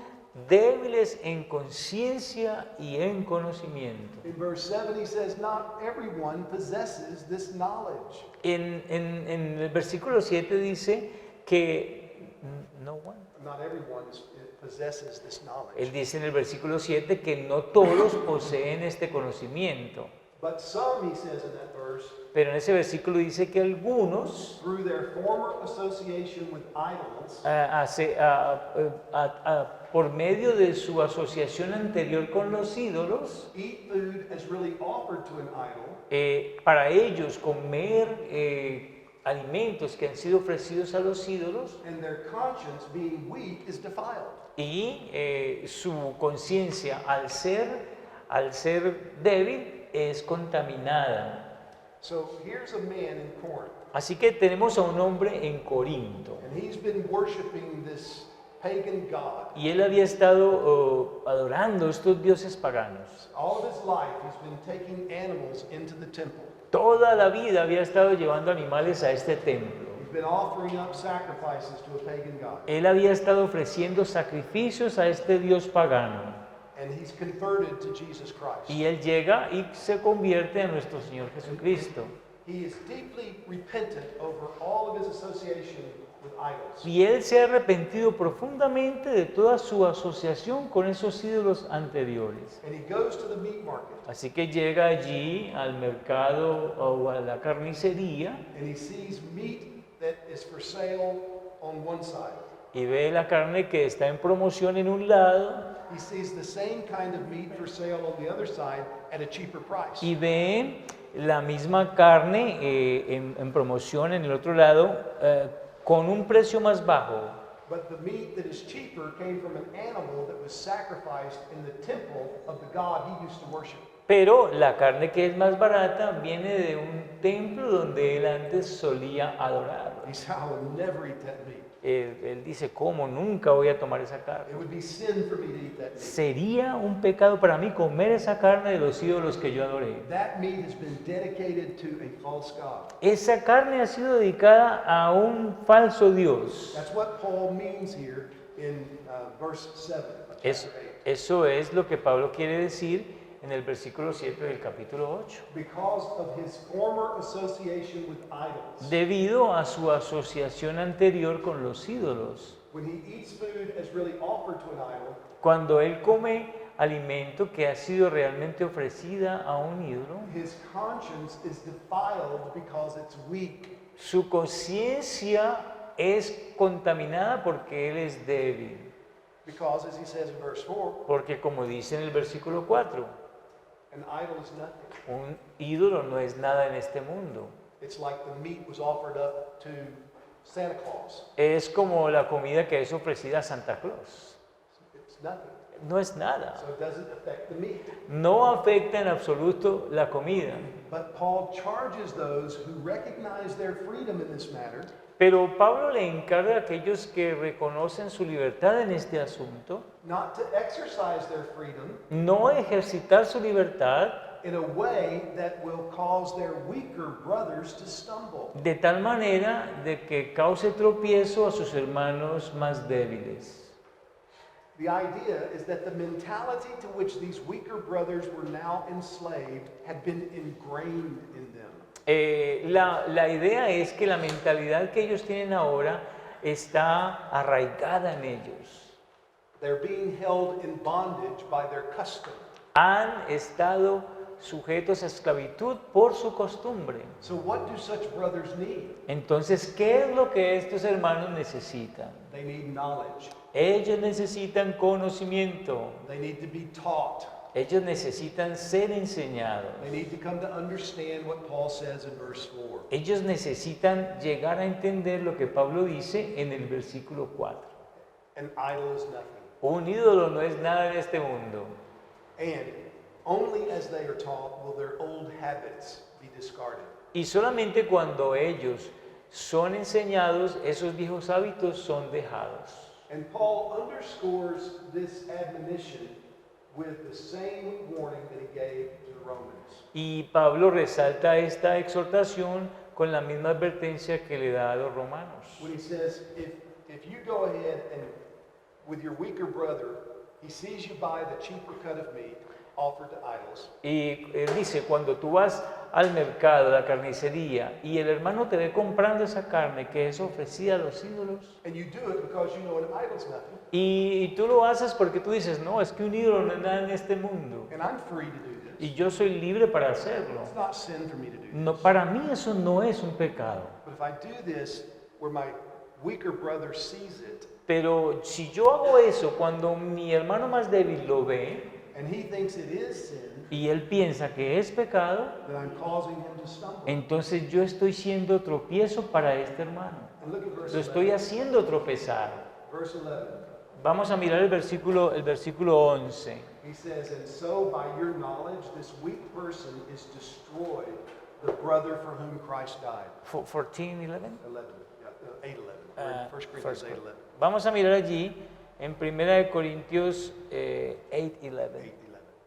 débiles en conciencia y en conocimiento. In verse 7, he says, not everyone possesses this knowledge. En el versículo 7 dice que no one. Not everyone possesses this knowledge. Él dice en el versículo 7 que no todos poseen este conocimiento. But some, he says in that verse, Pero en ese versículo dice que algunos, through their former association with idols, por medio de su asociación anterior con los ídolos, eat food as really offered to an idol, para ellos comer alimentos que han sido ofrecidos a los ídolos and their conscience being weak is defiled. y su conciencia al ser débil es contaminada. So here's a man in Corinth, Así que tenemos a un hombre en Corinto and he's been worshiping this pagan god. y él había estado adorando estos dioses paganos. All of his life, he's been taking animals into the temple. Toda la vida había estado llevando animales a este templo. He's been offering up sacrifices to a pagan god. Él había estado ofreciendo sacrificios a este dios pagano. And he's converted to Jesus Christ. Y él llega y se convierte en nuestro Señor Jesucristo. He is deeply repentant over all of his association with idols. Y él se ha arrepentido profundamente de toda su asociación con esos ídolos anteriores. And he goes to the meat market Así que llega allí al mercado o a la carnicería and he sees meat that is for sale on one side. y ve la carne que está en promoción en un lado he sees the same kind of meat for sale on the other side at a cheaper price. y ve la misma carne en promoción en el otro lado con un precio más bajo. But the meat that is cheaper came from an animal that was sacrificed in the temple of the God he used to worship. Pero la carne que es más barata viene de un templo donde él antes solía adorar. He said, I will never eat that meat. Él dice, ¿cómo? Nunca voy a tomar esa It carne. would be sin for me to eat that meat. Sería un pecado para mí comer esa carne de los ídolos que yo adoré. That meat has been dedicated to a false god. Esa carne ha sido dedicada a un falso Dios. That's what Paul means here in verse 7 of chapter 8. Eso es lo que Pablo quiere decir en el versículo 7 del capítulo 8. Because of his former association with idols. Debido a su asociación anterior con los ídolos. When he eats food as really offered to an idol, Cuando él come alimento que ha sido realmente ofrecida a un ídolo, his conscience is defiled because it's weak. su conciencia es contaminada porque él es débil. Because, as he says in verse 4, Porque como dice en el versículo 4, an idol is nothing. un ídolo no es nada en este mundo. It's like the meat was offered up to Santa Claus. Es como la comida que es ofrecida a Santa Claus. It's nothing. No es nada. So it doesn't affect the meat. No afecta en absoluto la comida. But Paul charges those who recognize their freedom in this matter Pero Pablo le encarga a aquellos que reconocen su libertad en este asunto, not to exercise their freedom no ejercitar su libertad in a way that will cause their weaker brothers to stumble. de tal manera de que cause tropiezo a sus hermanos más débiles. The idea is that the mentality to which these weaker brothers were now enslaved had been ingrained in them. La idea es que la mentalidad que ellos tienen ahora está arraigada en ellos. They're being held in bondage by their custom. Han estado sujetos a esclavitud por su costumbre. So what do such brothers need? Entonces, ¿qué es lo que estos hermanos necesitan? They need knowledge. Ellos necesitan conocimiento. They need to be taught. Ellos necesitan ser enseñados. They need to come to understand what Paul says in verse 4. Ellos necesitan llegar a entender lo que Pablo dice en el versículo 4. An idol is nothing. Un ídolo no es nada en este mundo. And only as they are taught will their old habits be discarded. Y solamente cuando ellos son enseñados, esos viejos hábitos son dejados. And Paul underscores this admonition with the same warning that he gave to the Romans. Y Pablo resalta esta exhortación con la misma advertencia que le da a los romanos. When he says, if you go ahead and with your weaker brother, he sees you buy the cheaper cut of meat offered to idols, Y él dice, cuando tú vas al mercado, a la carnicería, y el hermano te ve comprando esa carne que es ofrecida a los ídolos, and you do it because you know an idol's nothing, y tú lo haces porque tú dices, no, es que un ídolo no es nada en este mundo, and I'm free to do this. y yo soy libre para hacerlo. It's not sin for me to do No, this. para mí eso no es un pecado. But if I do this where my weaker brother sees it, Pero si yo hago eso cuando mi hermano más débil lo ve, and he thinks it is sin, y él piensa que es pecado, then I'm causing him to stumble. entonces yo estoy siendo tropiezo para este hermano. And look at verse Lo estoy 11. haciendo tropezar. Verse 11. Vamos a mirar el versículo 11. He says, and so by your knowledge, this weak person is destroyed, the brother for whom Christ died. 14:11. 11, yeah, 8:11. We're in 1 Corinthians 8:11. Vamos a mirar allí en 1 Corintios 8:11. 8:11.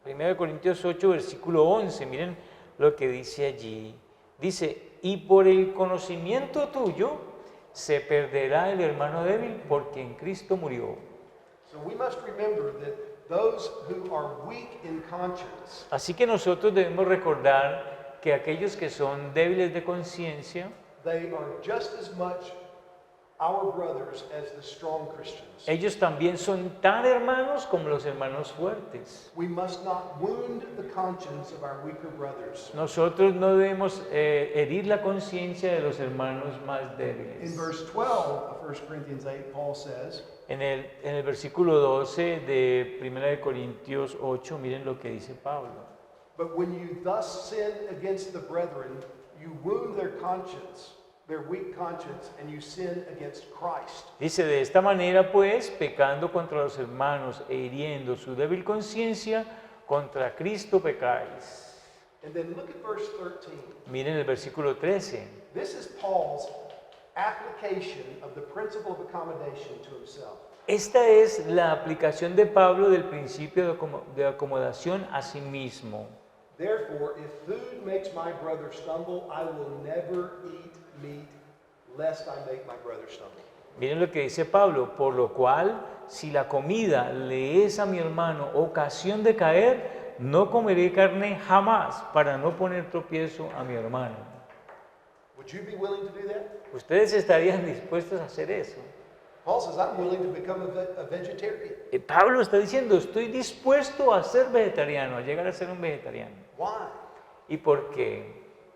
1 Corintios 8, versículo 11. Miren lo que dice allí. Dice, y por el conocimiento tuyo se perderá el hermano débil porque en Cristo murió. So we must remember that those who are weak in conscience Así que nosotros debemos recordar que aquellos que son débiles de conciencia, they are just as much our brothers as the strong Christians. Ellos también son tan hermanos como los hermanos fuertes. We must not wound the conscience of our weaker brothers. Nosotros no debemos herir la conciencia de los hermanos más In débiles. verse 12 of 1 Corinthians 8, Paul says, En el versículo 12 de 1 de Corintios 8, miren lo que dice Pablo. "But when you thus sin against the brethren, you wound their conscience, their weak conscience, and you sin against Christ." Dice, de esta manera pues, pecando contra los hermanos e hiriendo su débil conciencia, contra Cristo pecáis. And then look at verse 13. Miren el versículo 13. This is Paul's application of the principle of accommodation to himself. Esta es la aplicación de Pablo del principio de acomodación a sí mismo. "Therefore, if food makes my brother stumble, I will never eat meat, lest I make my brother stumble." Miren lo que dice Pablo, por lo cual, si la comida le es a mi hermano ocasión de caer, no comeré carne jamás para no poner tropiezo a mi hermano. Would you be willing to do that? ¿Ustedes estarían dispuestos a hacer eso? Paul says, "I'm willing to become a vegetarian." Pablo está diciendo, estoy dispuesto a ser vegetariano, a llegar a ser un vegetariano. Why? ¿Y por qué?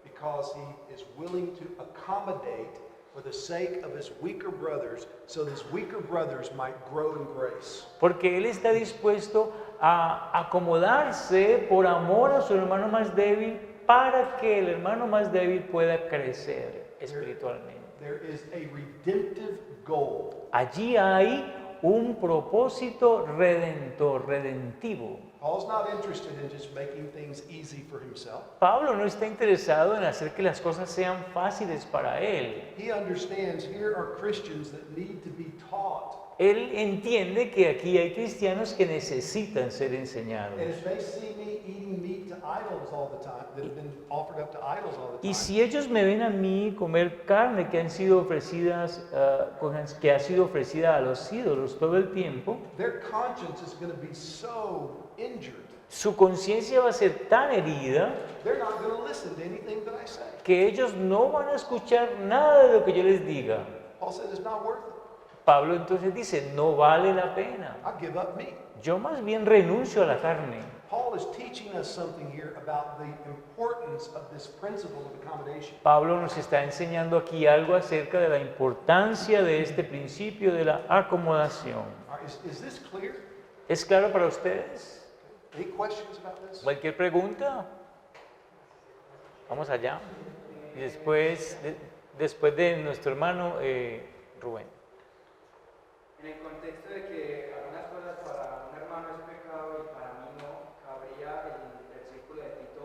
Because he is willing to accommodate for the sake of his weaker brothers, so that his weaker brothers might grow in grace. Porque él está dispuesto a acomodarse por amor a su hermano más débil para que el hermano más débil pueda crecer espiritualmente. There is a redemptive goal. Allí hay un propósito redentor, redentivo. Paul's not interested in just making things easy for himself. Pablo no está interesado en hacer que las cosas sean fáciles para él. He understands here are Christians that need to be taught. Él entiende que aquí hay cristianos que necesitan ser enseñados. And if they see me eating meat to idols all the time, that have been offered up to idols all the time, Y si ellos me ven a mí comer carne que han sido ofrecidas, que ha sido ofrecida a los ídolos todo el tiempo, their conscience is going to be so injured. su conciencia va a ser tan herida They're not going to listen to anything that I say. que ellos no van a escuchar nada de lo que yo les diga. Paul says it's not worth it. Pablo entonces dice, no vale la pena. I give up meat. Yo más bien renuncio a la carne. Paul is teaching us something here about the importance of this principle of accommodation. Pablo nos está enseñando aquí algo acerca de la importancia de este principio de la acomodación. All right, is this clear? ¿Es claro para ustedes? Any questions about this? ¿Cualquier pregunta? Vamos allá. Y después de nuestro hermano Rubén. En el contexto de que algunas cosas para un hermano es pecado y para mí no, cabría el versículo de Tito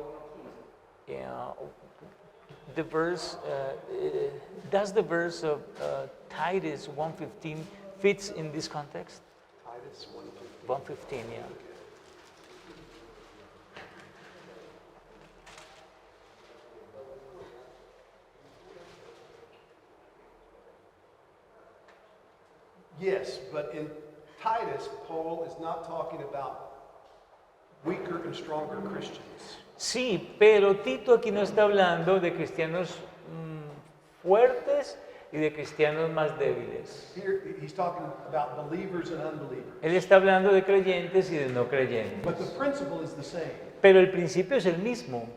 1:15. Yeah, the verse, does the verse of Titus 1:15 fits in this context? Titus 1:15. 1:15, yeah. Yes, but in Titus, Paul is not talking about weaker and stronger Christians. Sí, pero Tito aquí no está hablando de cristianos fuertes y de cristianos más débiles. Here, he's talking about believers and unbelievers. Él está hablando de creyentes y de no creyentes. But the principle is the same. Pero el principio es el mismo.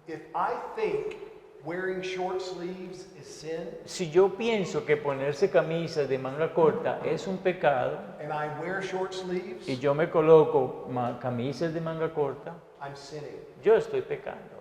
If I think wearing short sleeves is sin, Si yo pienso que ponerse camisas de manga corta es un pecado and I wear short sleeves, y yo me coloco camisas de manga corta, I'm sinning. yo estoy pecando.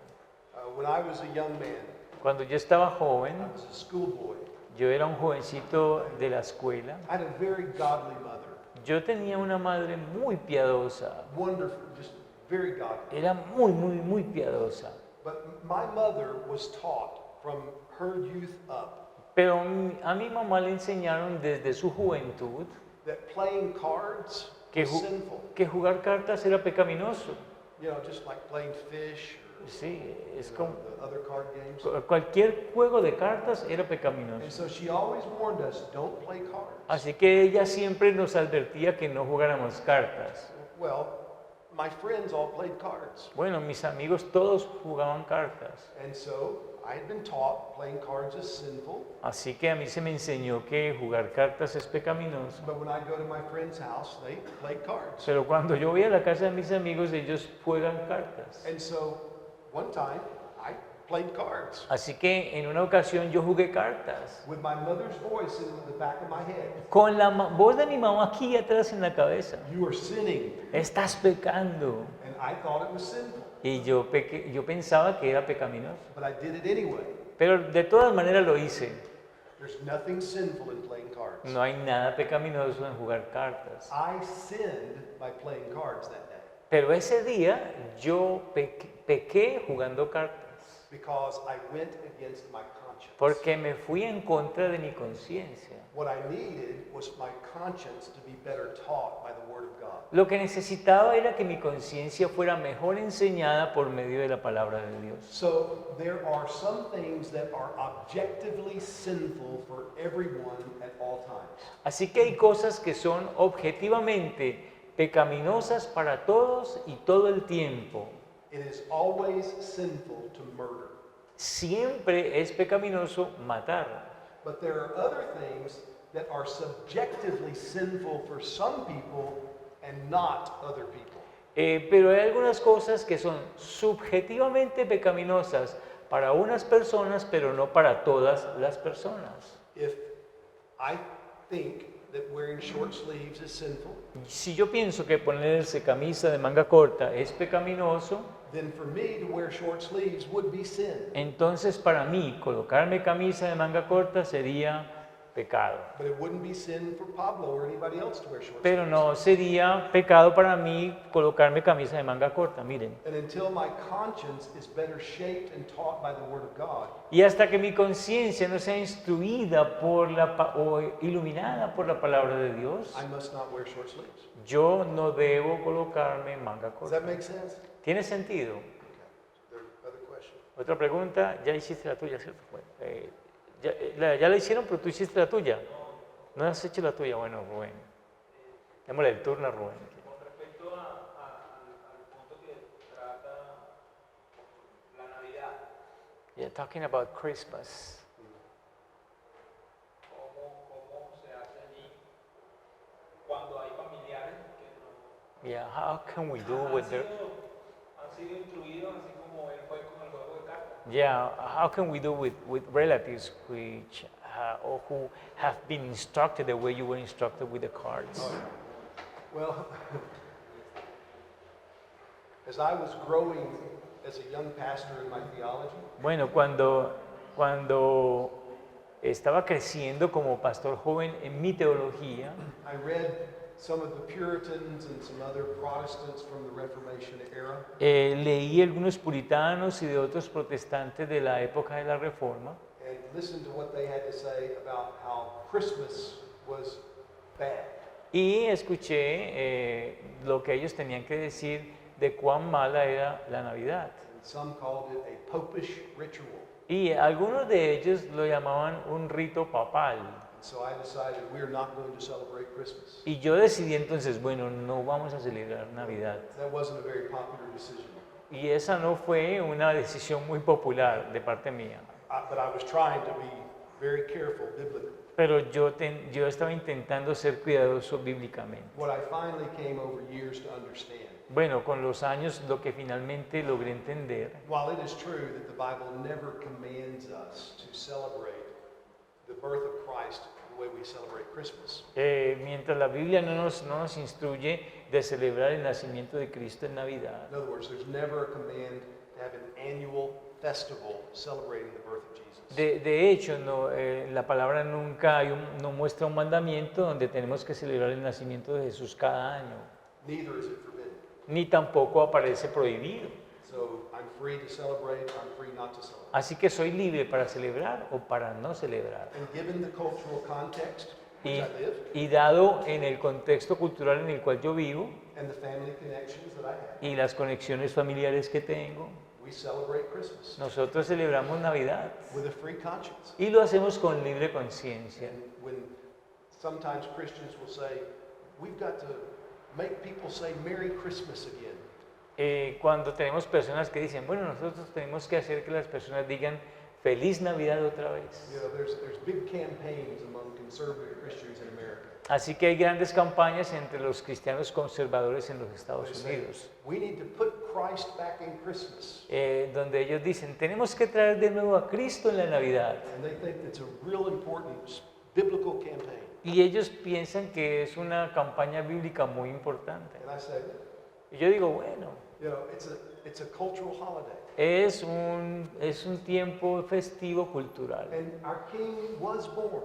When I was a young man, Cuando yo estaba joven, I was a schoolboy. yo era un jovencito de la escuela. I had a very godly mother. Yo tenía una madre muy piadosa. Wonderful, just very godly. Era muy piadosa. But my mother was taught from her youth up Pero a mi mamá le enseñaron desde su juventud that playing cards que, was sinful. que jugar cartas era pecaminoso. You know, just like playing fish or Sí, es you know, como the other card games. cualquier juego de cartas era And pecaminoso. so she always warned us, don't play cards. Así que ella siempre nos advertía que no jugáramos cartas. Well, my friends all played cards. Bueno, mis amigos todos jugaban cartas. And so I had been taught playing cards is sinful, Así que a mí se me enseñó que jugar cartas es pecaminoso. but when I go to my friend's house, they play cards. Pero cuando yo voy a la casa de mis amigos, ellos juegan cartas. And so one time I played cards Así que en una ocasión yo jugué cartas with my mother's voice in the back of my head. con la voz de mi mamá aquí atrás en la cabeza. You are sinning. Estás pecando. And I thought it was sinful, Y yo pensaba que era pecaminoso. but I did it anyway. Pero de todas maneras lo hice. There's nothing sinful in playing cards. No hay nada pecaminoso en jugar cartas. I sinned by playing cards that day Pero ese día yo pequé jugando cartas. because I went against my conscience. Porque me fui en contra de mi conciencia. What I needed was my conscience to be better taught by the Word of God. Lo que necesitaba era que mi conciencia fuera mejor enseñada por medio de la palabra de Dios. So there are some things that are objectively sinful for everyone at all times. Así que hay cosas que son objetivamente pecaminosas para todos y todo el tiempo. It is always sinful to murder. Siempre es pecaminoso matar. But there are other things that are subjectively sinful for some people and not other people. Pero hay algunas cosas que son subjetivamente pecaminosas para unas personas, pero no para todas las personas. If I think that wearing short sleeves is sinful, Si yo pienso que ponerse camisa de manga corta es pecaminoso, then for me to wear short sleeves would be sin. entonces para mí colocarme camisa de manga corta sería pecado. But it wouldn't be sin for Pablo or anybody else to wear short Pero sleeves. no sería pecado para mí colocarme camisa de manga corta, miren. And until my conscience is better shaped and taught by the Word of God, Y hasta que mi conciencia no sea instruida o iluminada por la palabra de Dios, I must not wear short sleeves. yo no debo colocarme manga Does corta. that make sense? ¿Tiene sentido? Okay. There other question? Otra pregunta, ya hiciste la tuya, ¿cierto? Bueno, ya la hicieron, pero tú hiciste la tuya. No has hecho la tuya, bueno, Rubén. Démosle el turno a Rubén. Con respecto al punto que trata la Navidad, Yeah, talking about Christmas. ¿cómo se hace allí cuando hay familiares que no Yeah, how can we do with the... han sido instruidos así como él fue con el juego de cartas? Yeah, how can we do with relatives which or who have been instructed the way you were instructed with the cards? Well, as I was growing as a young pastor in my theology, Bueno, cuando estaba creciendo como pastor joven en mi teología, I read some of the Puritans and some other Protestants from the Reformation era, leí algunos puritanos y de otros protestantes de la época de la Reforma and listened to what they had to say about how Christmas was bad. y escuché lo que ellos tenían que decir de cuán mala era la Navidad. And some called it a popish ritual. Y algunos de ellos lo llamaban un rito papal. And so I decided we're not going to celebrate Christmas. Y yo decidí entonces, bueno, no vamos a celebrar Navidad. That wasn't a very popular decision. Y esa no fue una decisión muy popular de parte mía. But I was trying to be very careful biblically. Pero yo estaba intentando ser cuidadoso bíblicamente. What I finally came over years to understand, Bueno, con los años lo que finalmente logré entender, while it is true that the Bible never commands us to celebrate the birth of Christ the way we celebrate Christmas, mientras la Biblia no nos instruye de celebrar el nacimiento de Cristo en Navidad, in other words, there's never a command to have an annual festival celebrating the birth of Jesus. de hecho, la palabra nunca no muestra un mandamiento donde tenemos que celebrar el nacimiento de Jesús cada año, Neither is it forbidden. ni tampoco aparece prohibido. So I'm free to celebrate, I'm free not to celebrate. Así que soy libre para celebrar o para no celebrar. And given the cultural context in Y, which I live y dado en el contexto cultural en el cual yo vivo and the family connections that I have, y las conexiones familiares que tengo, we celebrate Christmas nosotros celebramos Navidad with a free conscience. y lo hacemos con libre conciencia. And when sometimes Christians will say, we've got to make people say Merry Christmas again. Cuando tenemos personas que dicen, bueno, nosotros tenemos que hacer que las personas digan Feliz Navidad otra vez. You know, there's big campaigns among conservative Christians in America. Así que hay grandes campañas entre los cristianos conservadores en los They Estados say, Unidos, we need to put Christ back in Christmas. donde ellos dicen, tenemos que traer de nuevo a Cristo en la Navidad. And they think that's a real important biblical campaign. Y ellos piensan que es una campaña bíblica muy importante. And I say, Y yo digo, bueno, you know, it's a cultural holiday. es un tiempo festivo cultural. And our king was born.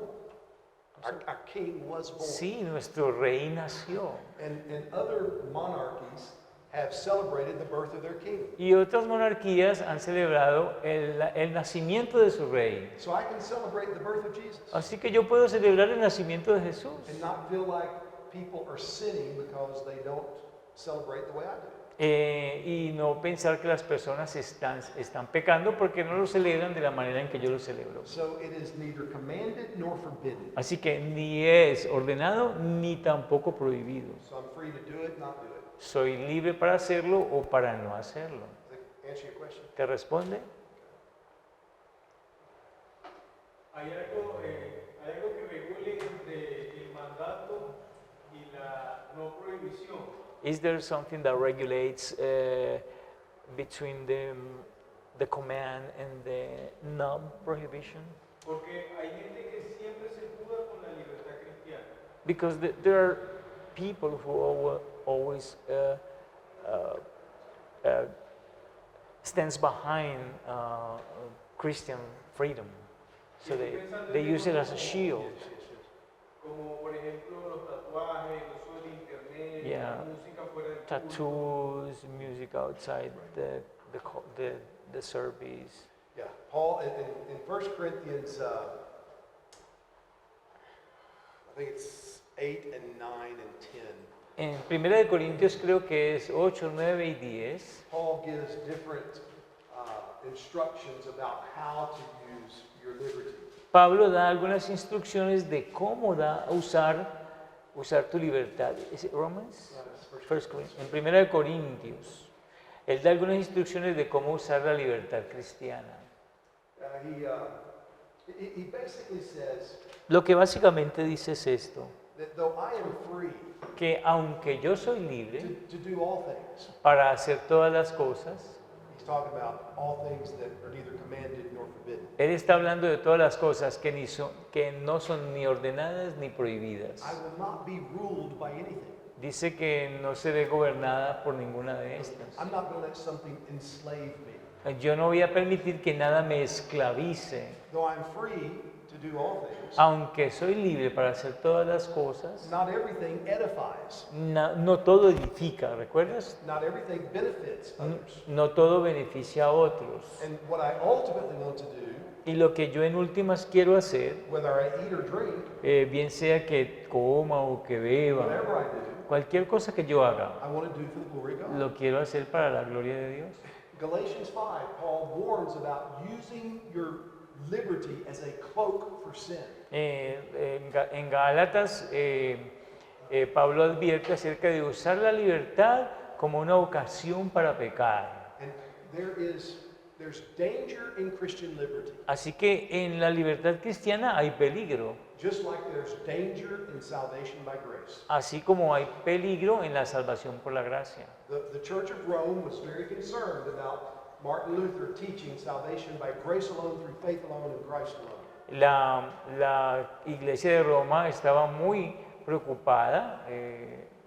Our king was born. Sí, nuestro rey nació. And other monarchies have celebrated the birth of their king. Y otras monarquías han celebrado el nacimiento de su rey. So I can celebrate the birth of Jesus Así que yo puedo celebrar el nacimiento de Jesús. and not feel like people are sinning because they don't celebrate the way I do. Y no pensar que las personas están pecando porque no lo celebran de la manera en que yo lo celebro. So it is neither commanded nor forbidden. Así que ni es ordenado ni tampoco prohibido. So I'm free to do it, not do it. Soy libre para hacerlo o para no hacerlo. Does that answer your question? ¿Te responde? ¿Hay algo que regule entre el mandato y la no prohibición? Is there something that regulates between the command and the non-prohibition? Porque hay gente que siempre se escuda con la libertad cristiana. Because there are people who always stands behind Christian freedom. So they use it as a shield. Yes, yes, yes. Como por ejemplo los tatuajes, el uso del internet, Yeah. la música fuera del culto. Tattoos, music outside the service. Yeah, Paul in 1 Corinthians, I think it's 8 and 9 and 10. En 1 de Corintios creo que es 8, 9 y 10. Paul gives different instructions about how to use your liberty. Pablo da algunas instrucciones de cómo usar tu libertad. ¿Es Romans? That's 1 Corinthians. En 1 de Corintios. Él da algunas instrucciones de cómo usar la libertad cristiana. He basically says Lo que básicamente dice es esto, that though I am free que aunque yo soy libre to do all things, para hacer todas las cosas, he's talking about all things that are neither commanded nor forbidden. él está hablando de todas las cosas que no son ni ordenadas ni prohibidas. I will not be ruled by anything. Dice que no seré gobernada por ninguna de estas. I'm not going to let something enslave me. Yo no voy a permitir que nada me esclavice. Though I'm free to do all things, Aunque soy libre para hacer todas las cosas, not everything edifies. no todo edifica, ¿recuerdas? Not everything benefits others. No todo beneficia a otros. And what I ultimately want to do, Y lo que yo en últimas quiero hacer, whether I eat or drink, bien sea que coma o que beba, whatever I do, cualquier cosa que yo haga, I want to do for the glory of God. lo quiero hacer para la gloria de Dios. Galatians 5, Paul warns about using your liberty as a cloak for sin. En Gálatas, Pablo advierte acerca de usar la libertad como una ocasión para pecar. And there's danger in Christian liberty, Así que en la libertad cristiana hay peligro, just like there's danger in salvation by grace. así como hay peligro en la salvación por la gracia. The Church of Rome was very concerned about Martin Luther teaching salvation by grace alone, through faith alone, in Christ alone. La iglesia de Roma estaba muy preocupada,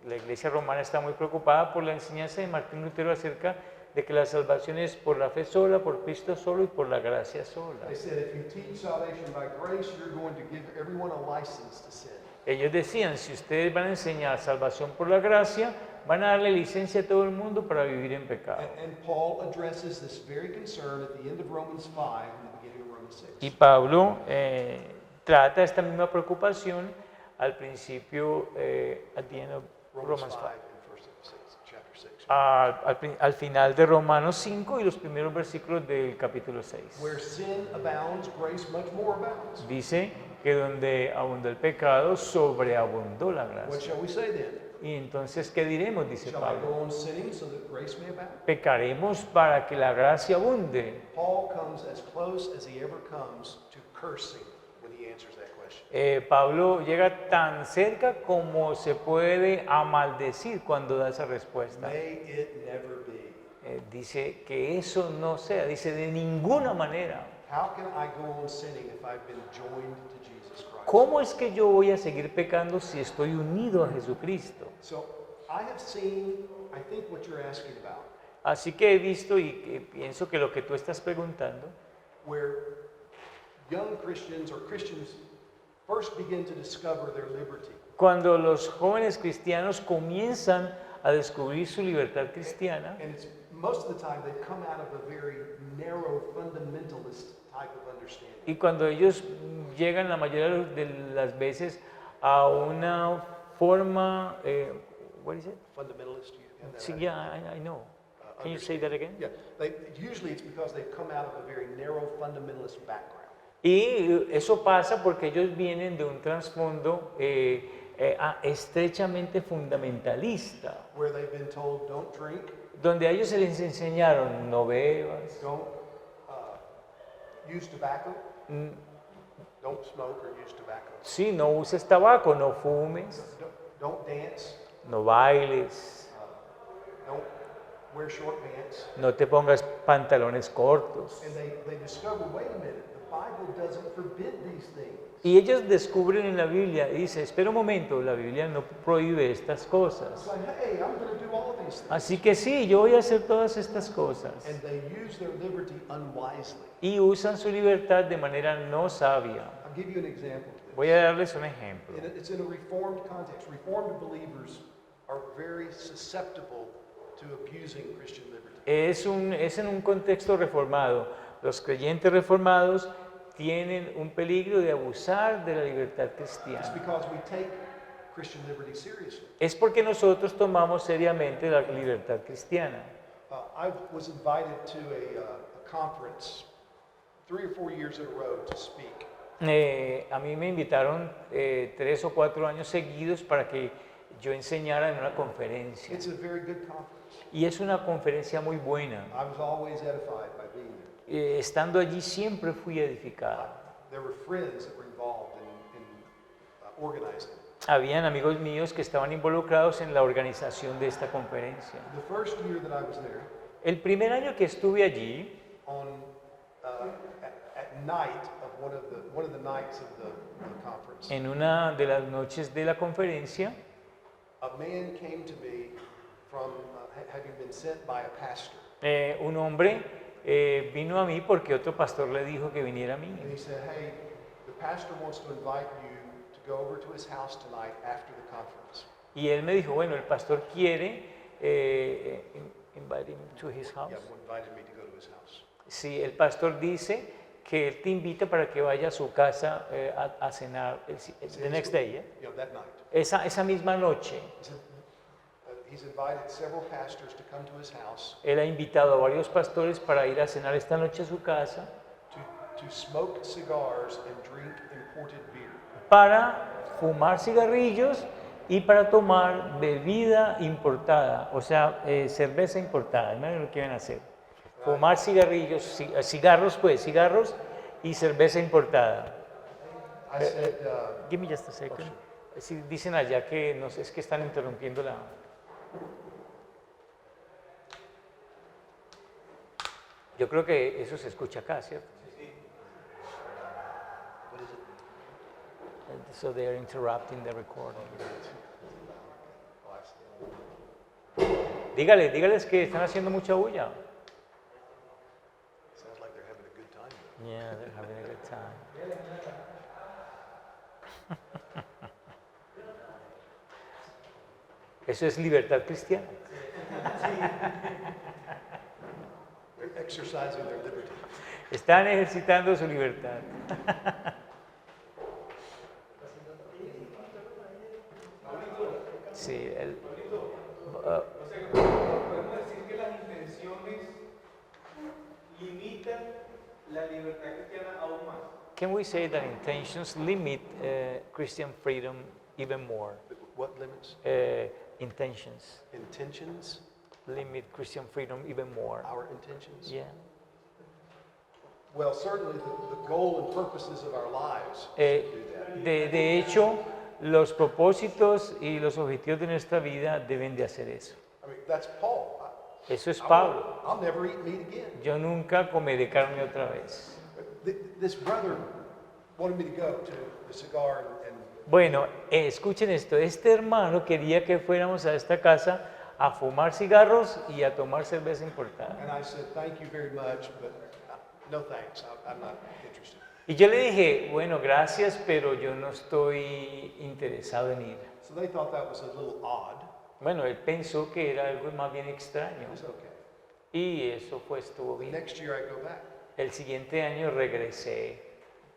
la iglesia romana está muy preocupada por la enseñanza de Martín Lutero acerca de que la salvación es por la fe sola, por Cristo solo y por la gracia sola. They said if you teach salvation by grace, you're going to give everyone a license to sin. Ellos decían, si ustedes van a enseñar salvación por la gracia, van a darle licencia a todo el mundo para vivir en pecado. And Paul addresses this very concern at the end of Romans 5 and the beginning of Romans 6. Y Pablo trata esta misma preocupación al principio, at the end of Romans Romans 5 5. and verse 6, chapter 6. al final de Romanos 5 y los primeros versículos del capítulo 6. Where sin abounds, grace much more abounds. Dice que donde abundó el pecado, sobreabundó la What gracia. shall we say then? Y entonces, ¿qué diremos? Dice Shall I Pablo. go on sinning so that grace may abound? Pecaremos para que la gracia abunde. Paul comes as close as he ever comes to cursing when he answers that question. Pablo llega tan cerca como se puede a maldecir cuando da esa respuesta. May it never be. Dice que eso no sea, dice de ninguna manera. How can I go on sinning if I've been joined to Jesus Christ? ¿Cómo es que yo voy a seguir pecando si estoy unido a Jesucristo? So I have seen, I think what you're asking about, Así que he visto y que pienso que lo que tú estás preguntando, where young Christians or Christians first begin to discover their liberty. cuando los jóvenes cristianos comienzan a descubrir su libertad cristiana, And it's most of the time they've come out of a very narrow fundamentalist type of understanding. y cuando ellos llegan la mayoría de las veces a una forma, what is it? Fundamentalist, you have that Sí, right? yeah, I know. Can you say that again? Yeah, usually it's because they've come out of a very narrow fundamentalist background. Y eso pasa porque ellos vienen de un trasfondo estrechamente fundamentalista, Where they've been told, don't drink, donde a ellos se les enseñaron no bebas, don't use tobacco, mm, don't smoke or use tobacco, sí, no uses tabaco, no fumes, don't dance, no bailes, don't wear short pants. no te pongas pantalones cortos. And they discover, wait a minute, the Bible doesn't forbid these things. Y ellos descubren en la Biblia, y dice, espera un momento, la Biblia no prohíbe estas It's cosas. like, hey, I'm going to do all of these things. Así que sí, yo voy a hacer todas estas cosas. And they use their liberty unwisely. Y usan su libertad de manera no sabia. I'll give you an example of this. Voy a darles un ejemplo. It's in a reformed context. Reformed believers are very susceptible to abusing Christian liberty. Es en un contexto reformado. Los creyentes reformados tienen un peligro de abusar de la libertad It's cristiana. because we take Christian liberty seriously. Es porque nosotros tomamos seriamente la libertad cristiana. I was invited to a conference 3 or 4 years in a row to speak. A mí me invitaron 3 o 4 años seguidos para que yo enseñara en una conferencia. It's a very good conference. Y es una conferencia muy buena. I was always edified by being there. Estando allí siempre fui edificado. There were friends that were involved in organizing. Habían amigos míos que estaban involucrados en la organización de esta conferencia. The first year that I was there, El primer año que estuve allí, on at night of one of the nights of the conference, en una de las noches de la conferencia, a man came to me from having been sent by a pastor, un hombre vino a mí porque otro pastor le dijo que viniera a mí. and he said, "Hey, the pastor wants to invite you to go over to his house tonight after the conference." Y él me dijo, bueno, el pastor quiere invite him to his house. Yeah, invited me to go to his house. Sí, el pastor dice que él te invita para que vaya a su casa a cenar the next day, ¿eh? You know, that night. Esa misma noche. He said, he's invited several pastors to come to his house Él ha invitado a varios pastores para ir a cenar esta noche a su casa to smoke cigars and drink imported beer. para fumar cigarrillos y para tomar bebida importada, o sea, cerveza importada. Imagínate lo que iban a hacer. Fumar cigarrillos, cigarros y cerveza importada. I said, Give me just a second. Sí, dicen allá que no sé, es que están interrumpiendo la... Yo creo que eso se escucha acá, ¿cierto? what is it? So they are interrupting the recording. Oh, I see. Dígales que están haciendo mucha bulla. Sounds like they're having a good time. though. Yeah, they're having a good time. Eso es libertad cristiana. They're exercising their liberty. Están ejercitando su libertad. Sí, intenciones limitan la libertad cristiana aún más. Can we say that intentions limit Christian freedom even more? What limits? Intentions Intentions, limit Christian freedom even more. our intentions? Yeah. Well, certainly the goal and purposes of our lives Eh, do that. de hecho, los propósitos y los objetivos de nuestra vida deben de hacer eso. I mean, that's Paul. Eso es Pablo. I'll never eat meat again. Yo nunca comeré carne otra vez. This brother wanted me to go to the cigar and Bueno, escuchen esto. Este hermano quería que fuéramos a esta casa a fumar cigarros y a tomar cerveza importada. and I said, thank you very much, but no thanks. I'm not interested. Y yo le dije, bueno, gracias, pero yo no estoy interesado en ir. So they thought that was a little odd. Bueno, él pensó que era algo más bien extraño. It's okay. Y eso pues estuvo bien. Next year I go back. El siguiente año regresé.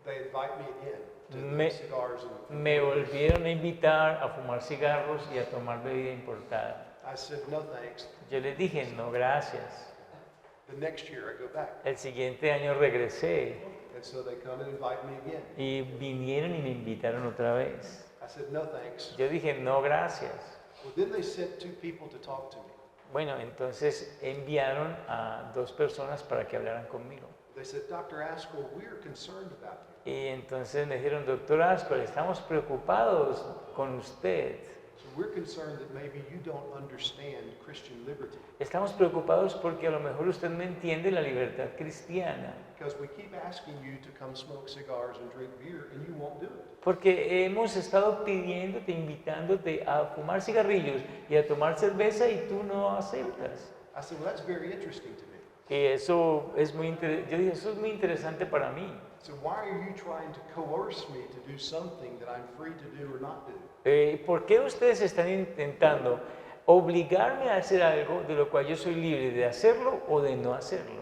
They invite me again to Me- the cigars and Me volvieron a invitar a fumar cigarros y a tomar bebida importada. I said, no thanks. Yo les dije, no, gracias. The next year I go back. El siguiente año regresé And so they come and invite me again. y vinieron y me invitaron otra vez. I said, no thanks. Yo dije, no, gracias. Well, then they sent two people to talk to me. Bueno, entonces enviaron a dos personas para que hablaran conmigo. They said, Dr. Askell, we're concerned about you. Y entonces me dijeron, doctor Ascol, estamos preocupados con usted. So we're concerned that maybe you don't understand Christian liberty. Estamos preocupados porque a lo mejor usted no entiende la libertad cristiana. Because we keep asking you to come smoke cigars and drink beer, and you won't do it. Porque hemos estado pidiéndote, invitándote a fumar cigarrillos y a tomar cerveza y tú no aceptas. I said, well, that's very interesting to me. Y eso es muy yo dije, eso es muy interesante para mí. So why are you trying to coerce me to do something that I'm free to do or not do? ¿Por qué ustedes están intentando obligarme a hacer algo de lo cual yo soy libre de hacerlo o de no hacerlo?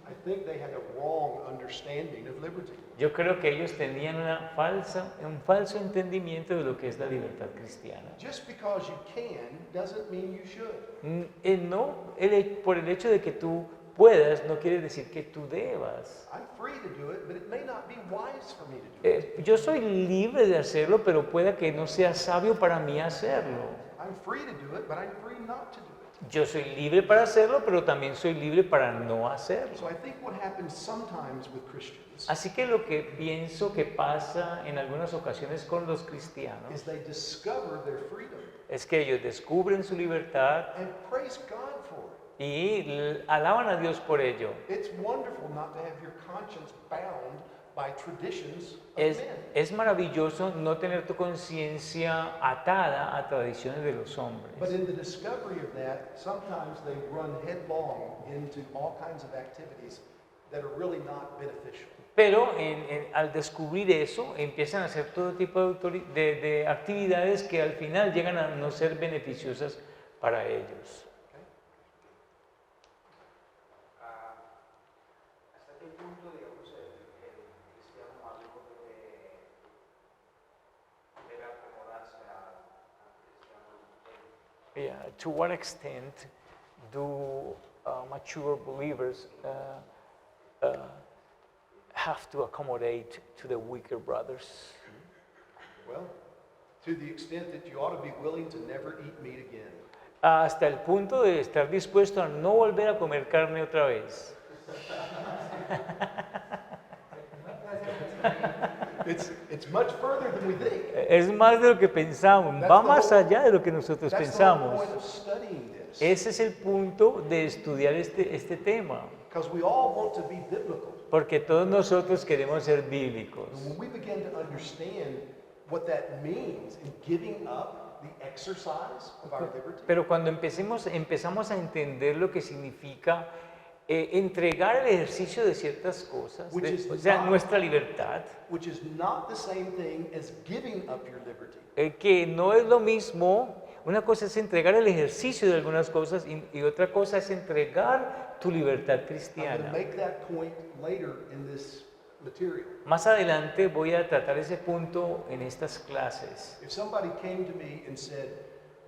I think they had a wrong understanding of liberty. Yo creo que ellos tenían un falso entendimiento de lo que es la libertad cristiana. Just because you can doesn't mean you should. No, por el hecho de que tú puedas, no quiere decir que tú debas. I'm free to do it, but it may not be wise for me to do it. Yo soy libre de hacerlo, pero pueda que no sea sabio para mí hacerlo. I'm free to do it, but I'm free not to do it. Yo soy libre para hacerlo, pero también soy libre para no hacerlo. So I think what happens sometimes with Christians Así que lo que pienso que pasa en algunas ocasiones con los is cristianos they discover their freedom es que ellos descubren su libertad and praise God for it. y alaban a Dios por ello. It's wonderful not to have your conscience bound by traditions of men. Es maravilloso no tener tu conciencia atada a tradiciones de los But hombres. in the discovery of that, sometimes they run headlong into all kinds of activities that are really not beneficial. Pero al descubrir eso, empiezan a hacer todo tipo de actividades que al final llegan a no ser beneficiosas para ellos. ¿Hasta qué punto, digamos, el cristiano maduro debe acomodarse al cristiano? Yeah, to what extent do mature believers have to accommodate to the weaker brothers? Well, to the extent that you ought to be willing to never eat meat again. Hasta el punto de estar dispuesto a no volver a comer carne otra vez. It's much further than we think. Es más de lo que pensamos, va más allá de lo que nosotros That's the whole pensamos. point of studying this. Ese es el punto de estudiar este tema, Because we all want to be biblical. porque todos nosotros queremos ser bíblicos. And when we begin to understand what that means in giving up the exercise of our liberty, Pero cuando empezamos a entender lo que significa entregar el ejercicio de ciertas cosas, Which is o sea, not- nuestra libertad, which is not the same thing as giving up your liberty. que no es lo mismo, una cosa es entregar el ejercicio de algunas cosas y otra cosa es entregar tu libertad I'm going to cristiana. make that point later in this material. Más adelante voy a tratar ese punto en estas clases. If somebody came to me and said,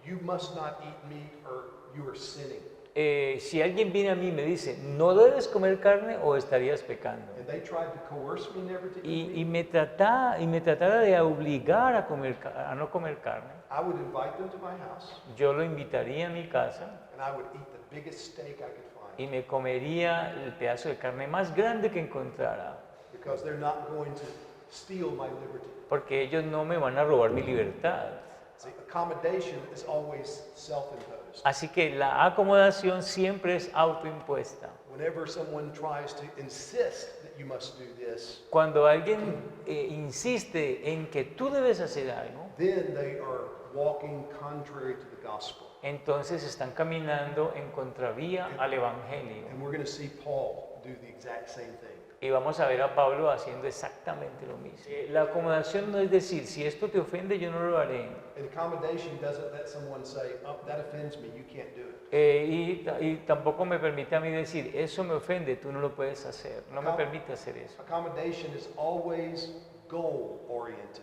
you must not eat meat or you are sinning, si alguien viene a mí y me dice, no debes comer carne o estarías pecando. and they tried to coerce me never to eat Y meat, me tratara de obligar a no comer carne, I would invite them to my house, yo lo invitaría a mi casa and I would eat the biggest steak I could find, y me comería el pedazo de carne más grande que encontrara, because they're not going to steal my liberty. porque ellos no me van a robar mi libertad. See, accommodation is always self-imposed. Así que la acomodación siempre es autoimpuesta. Whenever someone tries to insist that you must do this, Cuando alguien insiste en que tú debes hacer algo, then they are walking contrary to the gospel. entonces están caminando en contravía al Evangelio. And we're going to see Paul do the exact same thing. Y vamos a ver a Pablo haciendo exactamente lo mismo. La acomodación no es decir, si esto te ofende, yo no lo haré. And accommodation doesn't let someone say, oh, that offends me, you can't do it. Y tampoco me permite a mí decir, eso me ofende, tú no lo puedes hacer. No me permite hacer eso. Accommodation is always goal-oriented.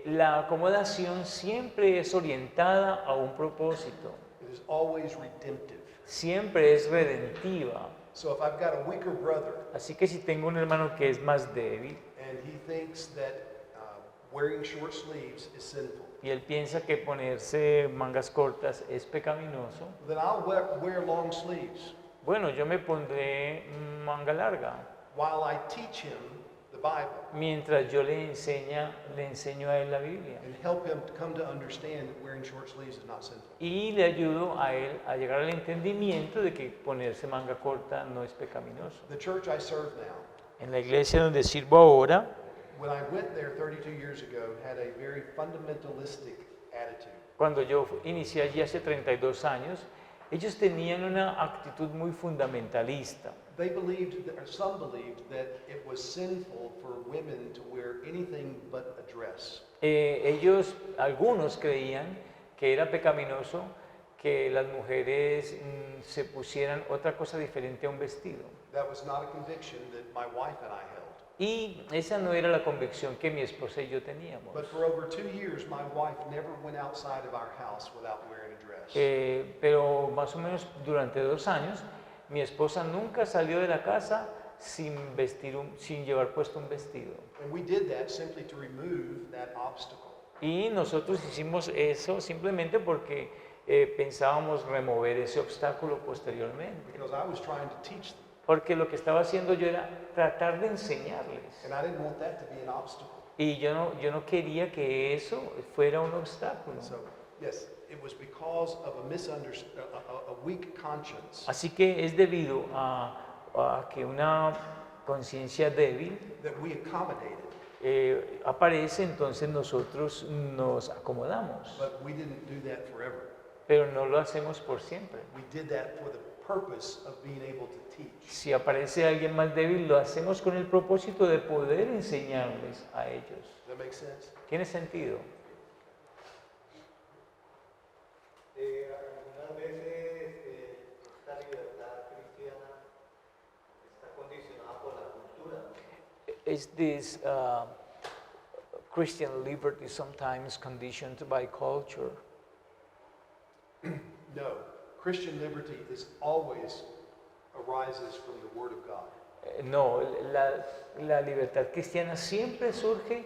La acomodación siempre es orientada a un propósito, It is always redemptive. siempre es redentiva. So if I've got a weaker brother Así que si tengo un hermano que es más débil and he thinks that wearing short sleeves is sinful, y él piensa que ponerse mangas cortas es pecaminoso, then I'll wear long sleeves bueno, yo me pondré manga larga while I teach him the Bible mientras yo le enseño a él la Biblia and help him to come to understand that wearing short sleeves is not sinful. y le ayudo a él a llegar al entendimiento de que ponerse manga corta no es pecaminoso. The church I serve now, En la iglesia donde sirvo ahora, when I went there 32 years ago, had a very fundamentalistic attitude. cuando yo inicié allí hace 32 años, ellos tenían una actitud muy fundamentalista. They believed, or some believed, that it was sinful for women to wear anything but a dress. Algunos creían que era pecaminoso que las mujeres se pusieran otra cosa diferente a un vestido. That was not a conviction that my wife and I held. Y esa no era la convicción que mi esposa y yo teníamos. But for over 2 years, my wife never went outside of our house without wearing a dress. Pero más o menos durante 2 años, mi esposa nunca salió de la casa sin llevar puesto un vestido. And we did that simply to remove that obstacle. Y nosotros hicimos eso simplemente porque pensábamos remover ese obstáculo posteriormente. Because I was trying to teach them. Porque lo que estaba haciendo yo era tratar de enseñarles. And I didn't want that to be an obstacle. Y yo no quería que eso fuera un obstáculo. So, yes, it was because of a weak conscience Así que es debido a que una conciencia débil that we accommodated. aparece, entonces nosotros nos acomodamos. But we didn't do that forever. Pero no lo hacemos por siempre. We did that for the purpose of being able to teach. Si aparece alguien más débil, lo hacemos con el propósito de poder enseñarles a ellos. Does that make sense? ¿Tiene sentido? Algunas veces esta libertad cristiana está condicionada por la cultura. Is this Christian liberty sometimes conditioned by culture? No. Christian liberty is always arises from the Word of God. No, la libertad cristiana siempre surge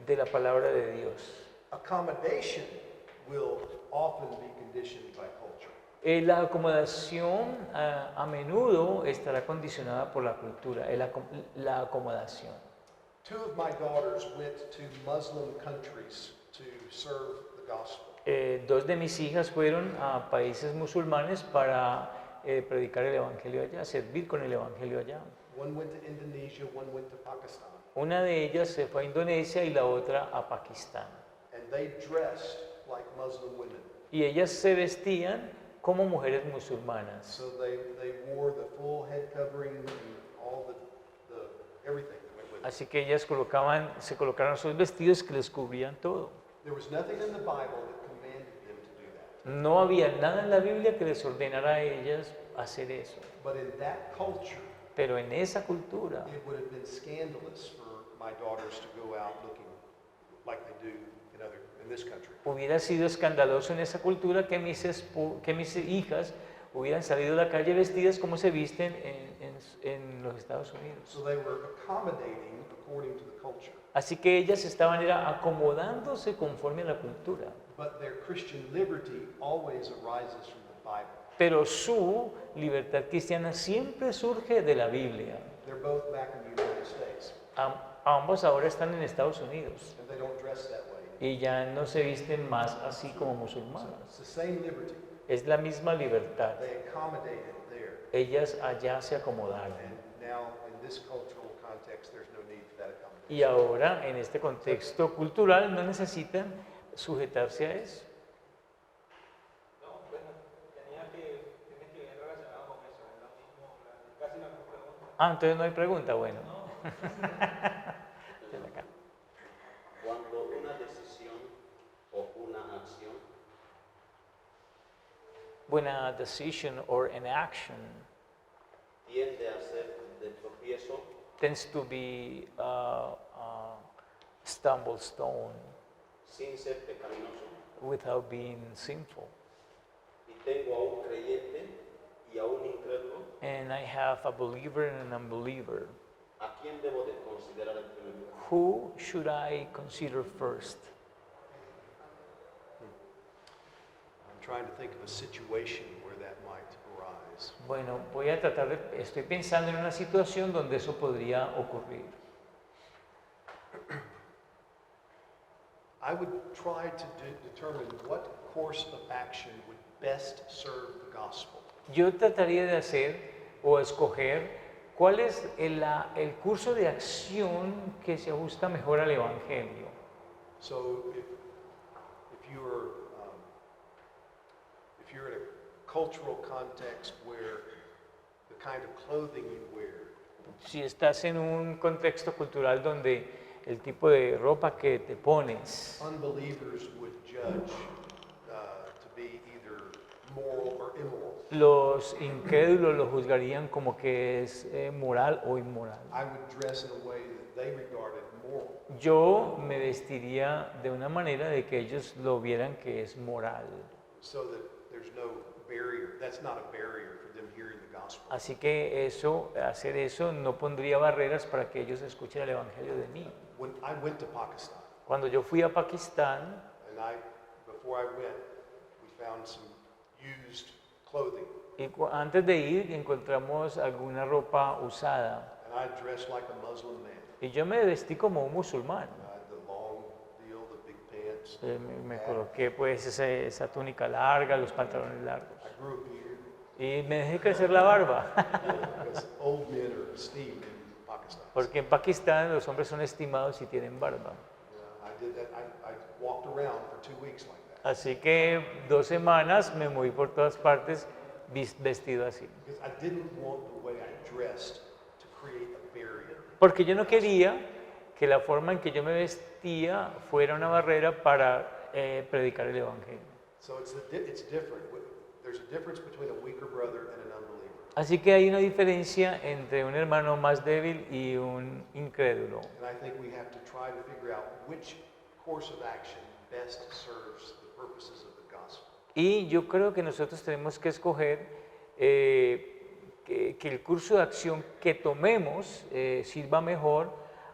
de la palabra de Dios. Accommodation will often be conditioned by culture. La acomodación a menudo estará condicionada por la cultura, la acomodación. 2 of my daughters went to Muslim countries to serve the gospel. 2 de mis hijas fueron a países musulmanes para predicar el evangelio allá, servir con el evangelio allá. One went to Indonesia, one went to Pakistan. Una de ellas se fue a Indonesia y la otra a Pakistán. And they dressed like Muslim women. Y ellas se vestían como mujeres musulmanas. So they wore the full head covering and all the everything that went with it. Así que ellas se colocaron sus vestidos que les cubrían todo. There was nothing in the Bible that commanded them to do that. No había nada en la Biblia que les ordenara a ellas hacer eso. But in that culture, Pero en esa cultura it would have been scandalous for my daughters to go out looking like they do in this country. hubiera sido escandaloso en esa cultura que mis hijas hubieran salido a la calle vestidas como se visten en los Estados Unidos. So they were accommodating according to the culture. Así que ellas estaban era acomodándose conforme a la cultura. But their Christian liberty always arises from the Bible. Pero su libertad cristiana siempre surge de la Biblia. They're both back in the United States, Ambos ahora están en Estados Unidos and they don't dress that way. y ya no se visten más así como So musulmanas. it's the same liberty. Es la misma libertad. They accommodated there. Ellas allá se acomodaron. And now, in this cultural context, there's no need for that accommodation. Y ahora, en este contexto cultural, no necesitan sujetarse a eso. No, bueno, tiene que ver relacionado con eso, es lo mismo, casi la misma pregunta. Ah, entonces no hay pregunta, bueno. Cuando una decisión o una acción When a decision or an action tiende a ser de tropiezo, tends to be a stumble stone sin ser pecaminoso, without being sinful, y tengo a un creyente y a un incrédulo, and I have a believer and an unbeliever, ¿a quién debo de considerar en primer lugar? who should I consider first? I'm trying to think of a situation where that might arise. Bueno, voy a tratar de, estoy pensando en una situación donde eso podría ocurrir. I would try to determine what course of action would best serve the gospel. Yo trataría de hacer o escoger cuál es el curso de acción que se ajusta mejor al Evangelio. So if you're in a cultural context where the kind of clothing you wear Si estás en un contexto cultural donde el tipo de ropa que te pones, unbelievers would judge to be either moral or immoral. los incrédulos lo juzgarían como que es moral o inmoral. I would dress in a way that they regarded moral. Yo me vestiría de una manera de que ellos lo vieran que es moral. So that there's no barrier. That's not a barrier for them hearing the gospel. Así que hacer eso no pondría barreras para que ellos escuchen el Evangelio de mí. When I went to Pakistan, Cuando yo fui a Pakistán, and before I went, we found some used clothing, y antes de ir encontramos alguna ropa usada. and I dressed like a Muslim man. Y yo me vestí como un musulmán. I had the long deal, the big pants. Me coloqué pues esa túnica larga, los pantalones largos. I grew a beard Y me dejé crecer la barba. because old men are esteemed in Pakistan. Porque en Pakistán los hombres son estimados si tienen barba. I did that. I walked around for 2 weeks like that Así que 2 semanas me moví por todas partes vestido así. because I didn't want the way I dressed to create a barrier. Porque yo no quería que la forma en que yo me vestía fuera una barrera para predicar el Evangelio. So it's different. There's a difference between a weaker brother and an unbeliever. Así que hay una diferencia entre un hermano más débil y un incrédulo. And I think we have to try to figure out which course of action best serves the purposes of the gospel. Y yo creo que nosotros tenemos que escoger que el curso de acción que tomemos sirva mejor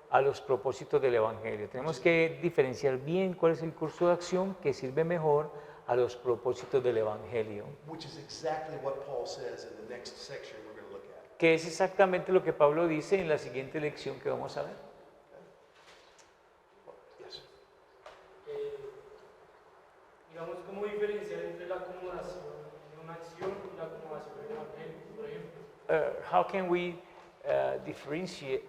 a los propósitos del Evangelio. Tenemos que diferenciar bien cuál es el curso de acción que sirve mejor a los propósitos del Evangelio. Which is exactly what Paul says in the next section we're going to look at. Que es exactamente lo que Pablo dice en la siguiente lección que vamos a ver. Yes. Digamos, ¿cómo diferenciar entre la acomodación de una acción y la acomodación del Evangelio, por ejemplo? How can we differentiate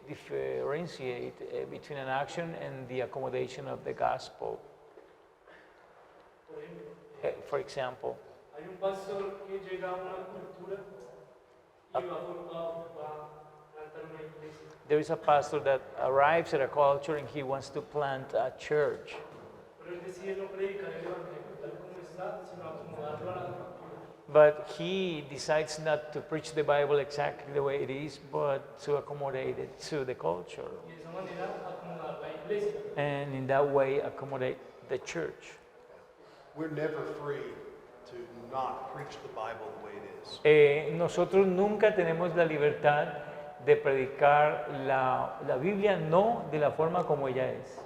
between an action and the accommodation of the gospel? Por ejemplo, For example, hay un pastor que llega a una cultura y va a plantar una iglesia. there is a pastor that arrives at a culture and he wants to plant a church. Pero él decide no predicar el Evangelio tal como está, sino acomodarlo a la cultura. But he decides not to preach the Bible exactly the way it is, but to accommodate it to the culture. Y de esa manera acomodar la iglesia. And in that way, accommodate the church. We're never free to not preach the Bible the way it is. Nosotros nunca tenemos la libertad de predicar la Biblia no de la forma como ella es.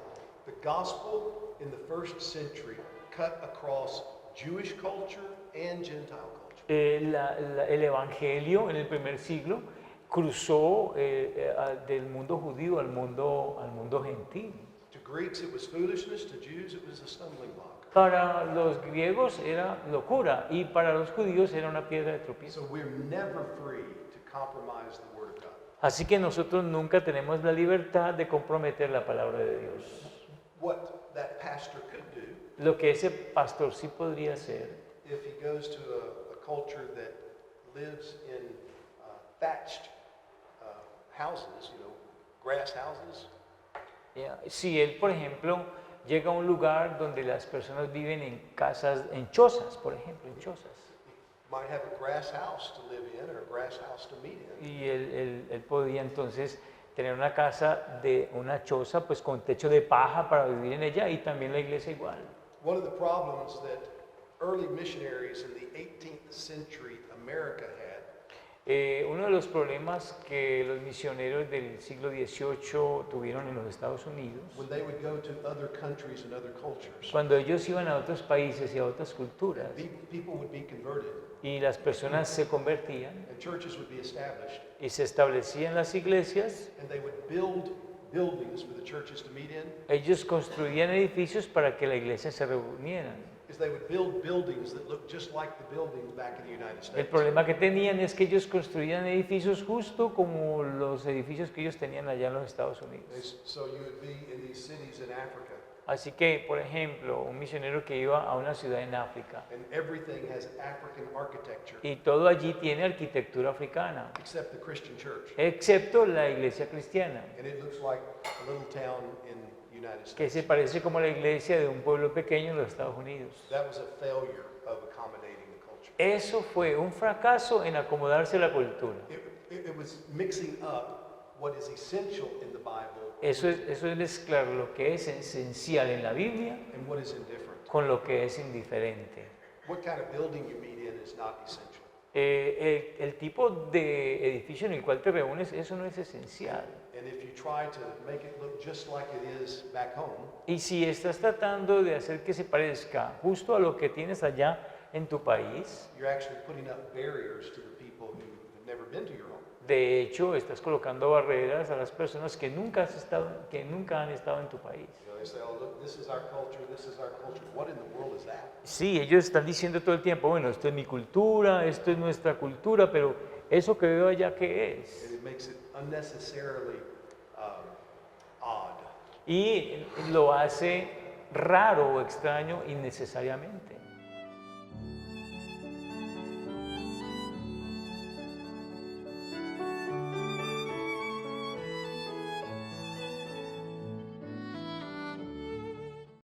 The gospel in the first century cut across Jewish culture and Gentile culture. El Evangelio en el primer siglo cruzó del mundo judío al mundo gentil. To Greeks it was foolishness, to Jews it was a stumbling block. Para los griegos era locura y para los judíos era una piedra de tropiezo. So we're never free to compromise the Word of God. Así que nosotros nunca tenemos la libertad de comprometer la palabra de Dios. What that pastor could do, Lo que ese pastor sí podría hacer, if he goes to a culture that lives in thatched houses, grass houses, si él, por ejemplo, llega a un lugar donde las personas viven en casas, en chozas, por ejemplo, en chozas, might have a grass house to live in or a grass house to meet in. y él podía entonces tener una casa de una choza, pues con techo de paja para vivir en ella, y también la iglesia igual. One of the problems that early missionaries in the 18th century America had Uno de los problemas que los misioneros del siglo XVIII tuvieron en los Estados Unidos, when they would go to other countries and other cultures, cuando ellos iban a otros países y a otras culturas, people would be converted y las personas se convertían and churches would be established y se establecían las iglesias, and they would build buildings for the churches to meet in, ellos construían edificios para que la iglesia se reunieran. is they would build buildings that looked just like the buildings back in the United El States. problema que tenían es que ellos construían edificios justo como los edificios que ellos tenían allá en los Estados Unidos. So you would be in these cities in Africa Así que, por ejemplo, un misionero que iba a una ciudad en África and everything has African architecture y todo allí tiene arquitectura africana, except the Christian church. excepto la iglesia cristiana, And it looks like a little town in the United que States. se parece como la iglesia de un pueblo pequeño en los Estados Unidos. That was a failure of accommodating the culture. Eso fue un fracaso en acomodarse a la cultura. It was mixing up what is essential in the Bible Eso es mezclar lo que es esencial en la Biblia and what is indifferent. con lo que es indiferente. What kind of building you meet in is not essential. El tipo de edificio en el cual te reúnes, eso no es esencial. And if you try to make it look just like it is back home, Y si estás tratando de hacer que se parezca justo a lo que tienes allá en tu país, you're actually putting up barriers to the people who have never been to your home. de hecho estás colocando barreras a las personas que nunca han estado en tu país. They say, oh, look, this is our culture, this is our culture. What in the world is that? Sí, ellos están diciendo todo el tiempo, bueno, esto es mi cultura, esto es nuestra cultura, pero eso que veo allá, ¿qué es? And it makes it unnecessarily odd. Y lo hace raro o extraño innecesariamente.